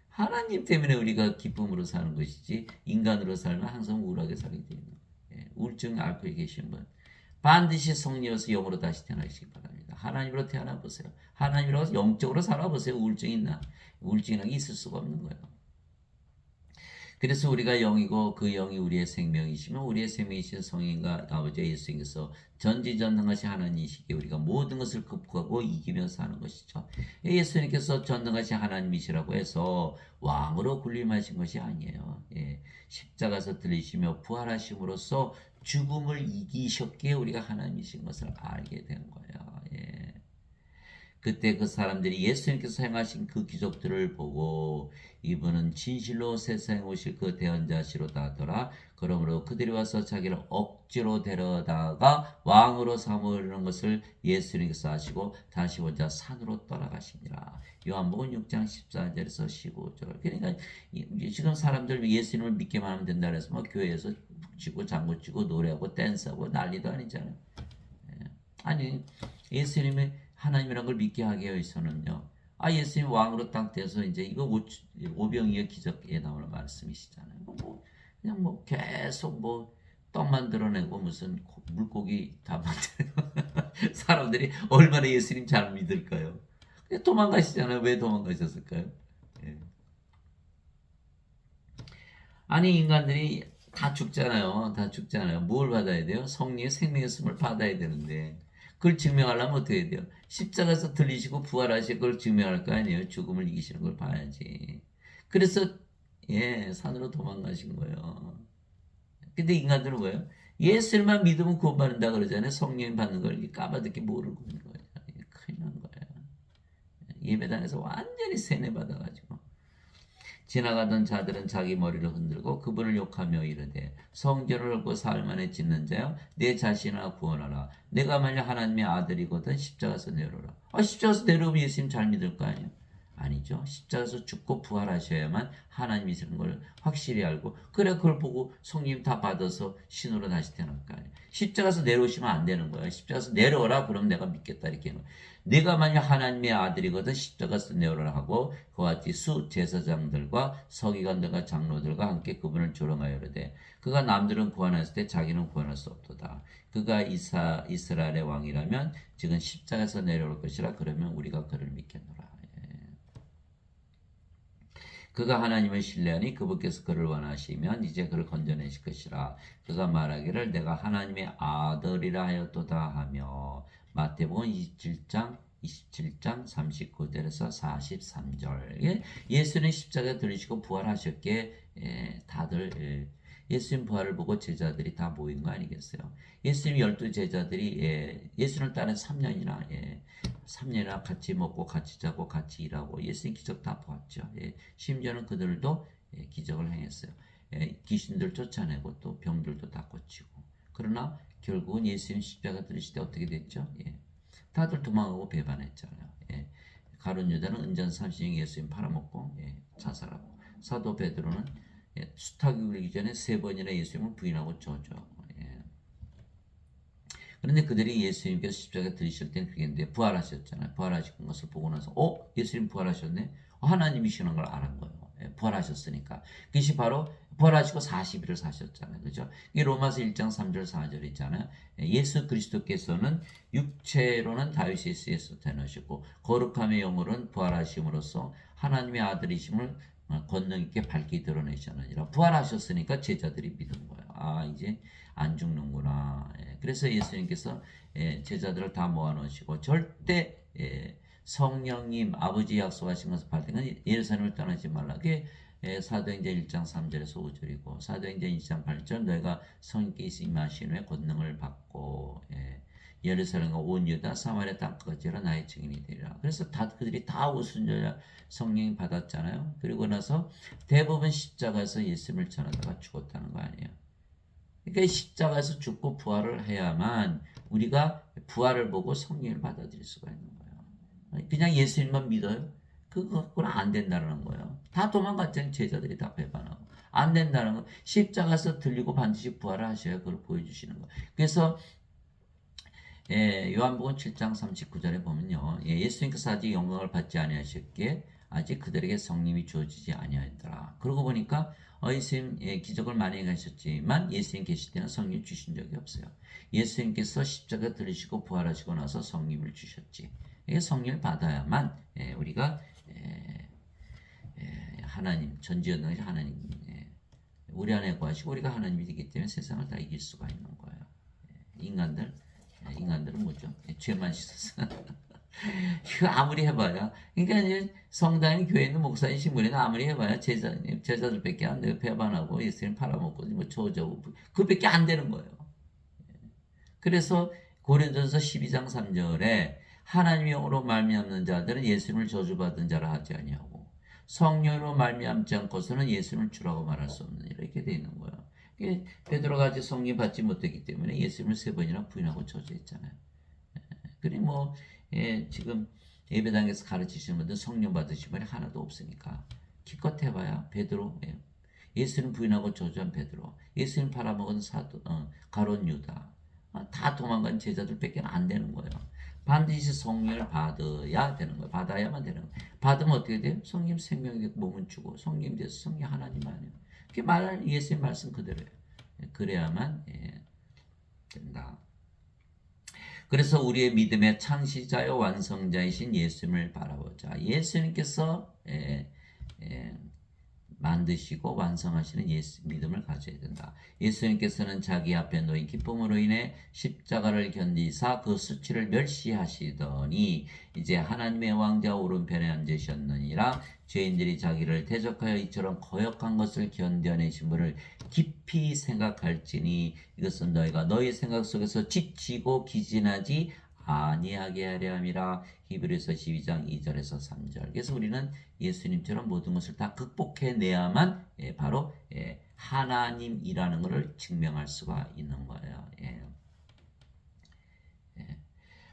하나님 때문에 우리가 기쁨으로 사는 것이지 인간으로 살면 항상 우울하게 살게 되는 거예요. 우울증 앓고 계신 분 반드시 성령에서 영으로 다시 태어나시기 바랍니다. 하나님으로 태어나 보세요. 하나님으로 영적으로 살아보세요. 우울증이라는 게 있을 수가 없는 거예요. 그래서 우리가 영이고 그 영이 우리의 생명이시면 우리의 생명이신 성인과 아버지 예수님께서 전지전능하신 하나님이시기에 우리가 모든 것을 극복하고 이기며 사는 것이죠. 예수님께서 전능하신 하나님이시라고 해서 왕으로 군림하신 것이 아니에요. 십자가에서 들리시며 부활하심으로써 죽음을 이기셨기에 우리가 하나님이신 것을 알게 된 거예요. 그때 그 사람들이 예수님께서 행하신 그 기적들을 보고 이분은 진실로 세상에 오실 그 대언자시로다 하더라. 그러므로 그들이 와서 자기를 억지로 데려다가 왕으로 삼으려는 것을 예수님께서 아시고 다시 혼자 산으로 떠나가시니라. 요한복음 6장 14절에서 15절. 그러니까 지금 사람들 예수님을 믿기만 하면 된다 그래서 막 교회에서 북치고 장구치고 노래하고 댄스하고 난리도 아니잖아요. 아니 예수님의 하나님이란 걸 믿게 하기 위해서는요. 예수님 왕으로 딱 돼서 이제 이거 오병이어 기적에 나오는 말씀이시잖아요. 그냥 뭐 계속 뭐 떡 만들어내고 무슨 물고기 다 만들고 사람들이 얼마나 예수님 잘 믿을까요? 도망가시잖아요. 왜 도망가셨을까요? 아니 인간들이 다 죽잖아요. 다 죽잖아요. 뭘 받아야 돼요? 성령의 생명의 숨을 받아야 되는데 그걸 증명하려면 어떻게 해야 돼요? 십자가에서 들리시고 부활하실 걸 증명할 거 아니에요. 죽음을 이기시는 걸 봐야지. 그래서 산으로 도망가신 거예요. 근데 인간들은 뭐예요? 예수만 믿으면 구원받는다 그러잖아요. 성령 받는 걸 까마득히 모르고 있는 거예요. 큰일 난 거예요. 예배당에서 완전히 세뇌받아가지고 지나가던 자들은 자기 머리를 흔들고 그분을 욕하며 이르되 성전을 헐고 사흘 만에 짓는 자여 내 자신을 구원하라. 내가 만약 하나님의 아들이거든 십자가에서 내려오라. 십자가에서 내려오면 예수님 잘 믿을 거 아니에요? 아니죠. 십자가에서 죽고 부활하셔야만 하나님이시는 걸 확실히 알고 그래 그걸 보고 성령 다 받아서 신으로 다시 태어날 거 아니에요. 십자가에서 내려오시면 안 되는 거예요. 십자가에서 내려오라 그럼 내가 믿겠다 이렇게 하는 거예요. 네가 만약 하나님의 아들이거든 십자가에서 내려오라 하고 그와 같이 수 제사장들과 서기관들과 장로들과 함께 그분을 조롱하여 이르되 그가 남들은 구원했을 때 자기는 구원할 수 없도다. 그가 이스라엘의 왕이라면 지금 십자가에서 내려올 것이라. 그러면 우리가 그를 믿겠노라. 그가 하나님을 신뢰하니 그분께서 그를 원하시면 이제 그를 건져내실 것이라. 그가 말하기를 내가 하나님의 아들이라 하였도다 하며 마태복음 27장 39절에서 43절. 예수는 십자가에 들리시고 부활하셨기에 다들 예수님 부활을 보고 제자들이 다 모인 거 아니겠어요? 예수님 12제자들이 예수를 따른 3년이나 같이 먹고 같이 자고 같이 일하고 예수님 기적 다 보았죠. 심지어는 그들도 기적을 행했어요. 귀신들 쫓아내고 또 병들도 다 고치고. 그러나 결국은 예수님 십자가 들으실 때 어떻게 됐죠? 다들 도망가고 배반했잖아요. 가룟 유다는 은전 30년 예수님 팔아먹고 자살하고 사도 베드로는 수탉이 울리기 전에 3번이나 예수님을 부인하고 저죠. 예. 그런데 그들이 예수님께서 십자가에 들으실 때는 그랬는데 부활하셨잖아요. 부활하신 것을 보고 나서 예수님 부활하셨네? 하나님이시는 걸 알은 거예요. 예, 부활하셨으니까. 그것이 바로 부활하시고 40일을 사셨잖아요. 그죠? 이 로마서 1장 3절 4절 있잖아요. 예수 그리스도께서는 육체로는 다윗의 씨에서 태어나시고 거룩함의 영으로는 부활하심으로써 하나님의 아들이심을 권능 있게 밝게 드러내셨느니라. 부활하셨으니까 제자들이 믿은 거예요. 아, 이제 안 죽는구나. 그래서 예수님께서 제자들을 다 모아놓으시고 절대 성령님 아버지 약속하신 것을 받을 때는 예루살렘을 떠나지 말라. 그게 사도행전 1장 3절에서 5절이고 사도행전 2장 8절 너희가 성령께서 임하신 후에 권능을 받고 예루살렘과 온 유다 사마리아 땅까지라 나의 증인이 되리라. 그래서 그들이 다 오순절 성령이 받았잖아요. 그리고 나서 대부분 십자가에서 예수님을 전하다가 죽었다는 거 아니에요. 그러니까 십자가에서 죽고 부활을 해야만 우리가 부활을 보고 성령을 받아들일 수가 있는 거예요. 그냥 예수님만 믿어요? 그거는 안 된다는 거예요. 다 도망갔잖아요. 제자들이 다 배반하고. 안 된다는 거. 십자가에서 들리고 반드시 부활을 하셔야 그걸 보여주시는 거예요. 그래서 요한복음 7장 39절에 보면요. 예수님께서 아직 영광을 받지 아니하셨기에 아직 그들에게 성령이 주어지지 아니하였더라. 그러고 보니까 예수님 기적을 많이 하셨지만 예수님 계실 때는 성령 주신 적이 없어요. 예수님께서 십자가 들으시고 부활하시고 나서 성령을 주셨지. 이게 성령을 받아야만 우리가 하나님 전지전능하신 하나님 우리 안에 거하시고 우리가 하나님이 되기 때문에 세상을 다 이길 수가 있는 거예요. 인간들은 뭐죠? 죄만 씻어서 이거 아무리 해봐야 그러니까 이제 성당인 교회 있는 목사님 신부는 아무리 해봐야 제자들밖에 안 돼요. 배반하고 예수님 팔아먹고 뭐 저저고 그밖에 안 되는 거예요. 그래서 고린도전서 12장 3절에 하나님의 영으로 말미암는 자들은 예수님을 저주받은 자라 하지 아니하고 성령으로 말미암지 않고서는 예수님을 주라고 말할 수 없는 이렇게 돼 있는 거예요. 베드로가 아직 성령 받지 못했기 때문에 예수님을 3번이나 부인하고 저주했잖아요. 그리고 지금 예배당에서 가르치시는 분들 성령 받으신 분이 하나도 없으니까 기껏 해봐야 베드로, 예수님 부인하고 저주한 베드로, 예수님 팔아먹은 가룟 유다, 다 도망간 제자들밖에 안 되는 거예요. 반드시 성령을 받아야 되는 거예요. 받아야만 되는 거예요. 받으면 어떻게 돼요? 성령 생명이 되고 몸은 주고 성령이 돼서 성령 하나님 아니에요. 그게 말하는 예수님 말씀 그대로예요. 그래야만 된다. 그래서 우리의 믿음의 창시자요 완성자이신 예수님을 바라보자. 예수님께서 만드시고 완성하시는 믿음을 가져야 된다. 예수님께서는 자기 앞에 놓인 기쁨으로 인해 십자가를 견디사 그 수치를 멸시하시더니 이제 하나님의 왕자 오른편에 앉으셨느니라. 죄인들이 자기를 대적하여 이처럼 거역한 것을 견뎌내신 분을 깊이 생각할지니 이것은 너희가 너희 생각 속에서 지치고 기진하지 아니하게 하려 함이라. 히브리서 12장 2절에서 3절. 그래서 우리는 예수님처럼 모든 것을 다 극복해내야만 바로 하나님이라는 것을 증명할 수가 있는 거예요.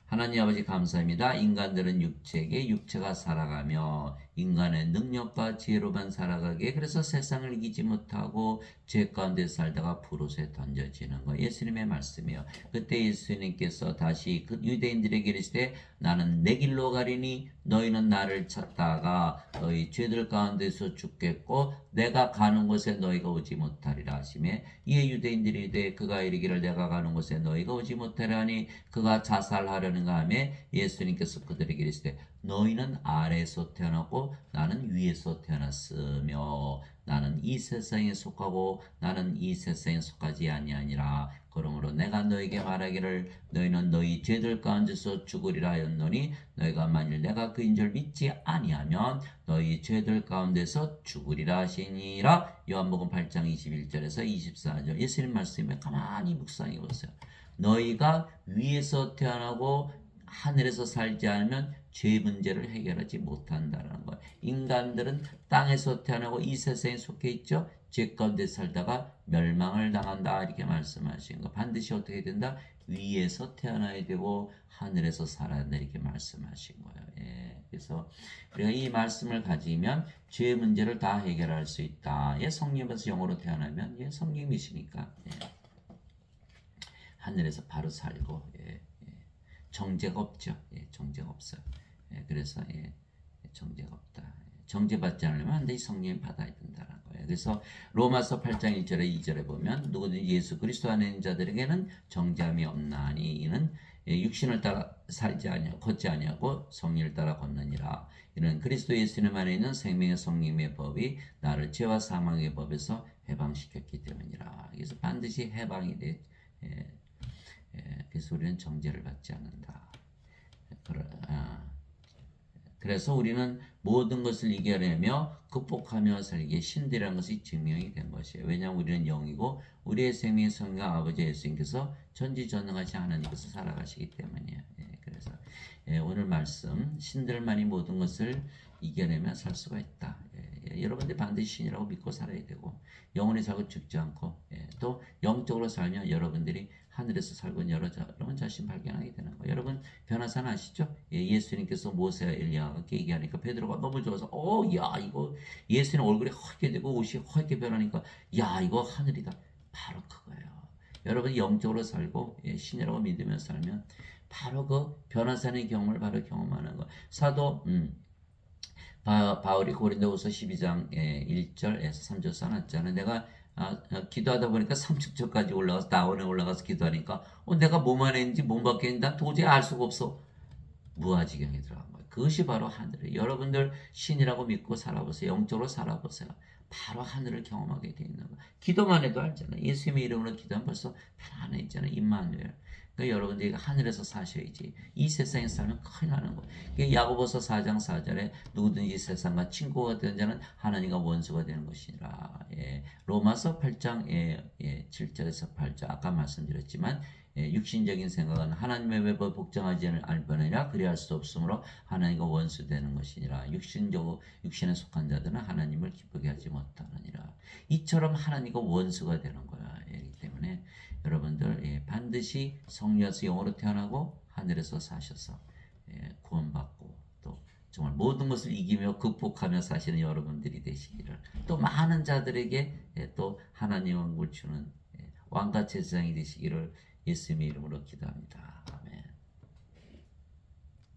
하나님 아버지 감사합니다. 인간들은 육체에게 육체가 살아가며 인간의 능력과 지혜로만 살아가게 그래서 세상을 이기지 못하고 죄 가운데 살다가 불옷에 던져지는 거 예수님의 말씀이요. 그때 예수님께서 다시 그 유대인들에게 이르시되 나는 내 길로 가리니 너희는 나를 찾다가 너희 죄들 가운데서 죽겠고 내가 가는 곳에 너희가 오지 못하리라 하시매 이에 유대인들이 이르되 그가 이르기를 내가 가는 곳에 너희가 오지 못하리라 하니 그가 자살하려는가 하며 예수님께서 그들에게 이르시되 너희는 아래에서 태어났고 나는 위에서 태어났으며 나는 이 세상에 속하고 나는 이 세상에 속하지 아니하니라. 그러므로 내가 너에게 말하기를 너희는 너희 죄들 가운데서 죽으리라 하였노니 너희가 만일 내가 그인 줄 믿지 아니하면 너희 죄들 가운데서 죽으리라 하시니라. 요한복음 8장 21절에서 24절 예수님 말씀에 가만히 묵상해 보세요. 너희가 위에서 태어나고 하늘에서 살지 않으면 죄 문제를 해결하지 못한다는 거예요. 인간들은 땅에서 태어나고 이 세상에 속해 있죠. 죄 가운데 살다가 멸망을 당한다 이렇게 말씀하신 거. 반드시 어떻게 된다? 위에서 태어나야 되고 하늘에서 살아야 된다 이렇게 말씀하신 거예요. 예. 그래서 우리가 이 말씀을 가지면 죄의 문제를 다 해결할 수 있다. 예, 성령에서 영으로 태어나면 예, 성령이시니까 예. 하늘에서 바로 살고 예, 예. 정죄가 없죠. 예, 정죄가 없어요. 예, 그래서 예, 정죄가 없다. 정죄받지 않으려면 반드시 성령 받아야 된다는 거예요. 그래서 로마서 8장 1절에 2절에 보면 누구든지 예수 그리스도 안에 있는 자들에게는 정죄함이 없나니 이는 육신을 따라 살지 아니하고 걷지 아니하고 성령을 따라 걷느니라. 이는 그리스도 예수님 안에 있는 생명의 성령의 법이 나를 죄와 사망의 법에서 해방시켰기 때문이라. 그래서 반드시 해방이 돼. 예, 그래서 우리는 정죄를 받지 않는다. 그래서 우리는 모든 것을 이겨내며 극복하며 살기에 신들이라는 것이 증명이 된 것이에요. 왜냐하면 우리는 영이고 우리의 생명의 성령 아버지 예수님께서 전지전능하신 하나님께서 살아가시기 때문이에요. 그래서 오늘 말씀 신들만이 모든 것을 이겨내며 살 수가 있다. 여러분들 반드시 신이라고 믿고 살아야 되고 영원히 살고 죽지 않고 또 영적으로 살면 여러분들이 하늘에서 살고 있는 여러분 자신 발견하게 되는 거예요. 여러분 변화산 아시죠? 예수님께서 모세와 엘리야가 얘기하니까 베드로가 너무 좋아서 야 이거 예수님 얼굴이 허게 되고 옷이 허게 변하니까 야 이거 하늘이다. 바로 그거예요. 여러분 영적으로 살고 신이라고 믿으며 살면 바로 그 변화산의 경험을 바로 경험하는 거. 사도 바울이 고린도후서 12장 1절에서 3절 써놨잖아요. 내가 기도하다 보니까 30절까지 올라가서 나원에 올라가서 기도하니까 내가 몸 안에 있는지 몸 밖에 있는지 난 도저히 알 수가 없어. 무아지경에 들어간 거예요. 그것이 바로 하늘이에요. 여러분들 신이라고 믿고 살아보세요. 영적으로 살아보세요. 바로 하늘을 경험하게 돼 있는 거예요. 기도만 해도 알잖아요. 예수님의 이름으로 기도하면 벌써 편안해지잖아요. 임마누엘. 그러니까 여러분들이 하늘에서 사셔야지. 이 세상에 살면 큰일 나는 거예요. 그러니까 야고보서 4장 4절에 누구든지 세상과 친구가 되는 자는 하나님과 원수가 되는 것이니라. 로마서 8장 7절에서 8절 아까 말씀드렸지만 육신적인 생각은 하나님의 외부 복종하지 않을 뿐이라 그리할 수 없으므로 하나님과 원수되는 것이니라. 육신에 속한 자들은 하나님을 기쁘게 하지 못하느니라. 이처럼 하나님과 원수가 되는 거야. 그렇기 때문에 여러분들 반드시 성령에서 영으로 태어나고 하늘에서 사셔서 구원받고 또 정말 모든 것을 이기며 극복하며 사시는 여러분들이 되시기를 또 많은 자들에게 또 하나님의 왕국을 주는 왕과 제사장이 되시기를 예수님의 이름으로 기도합니다.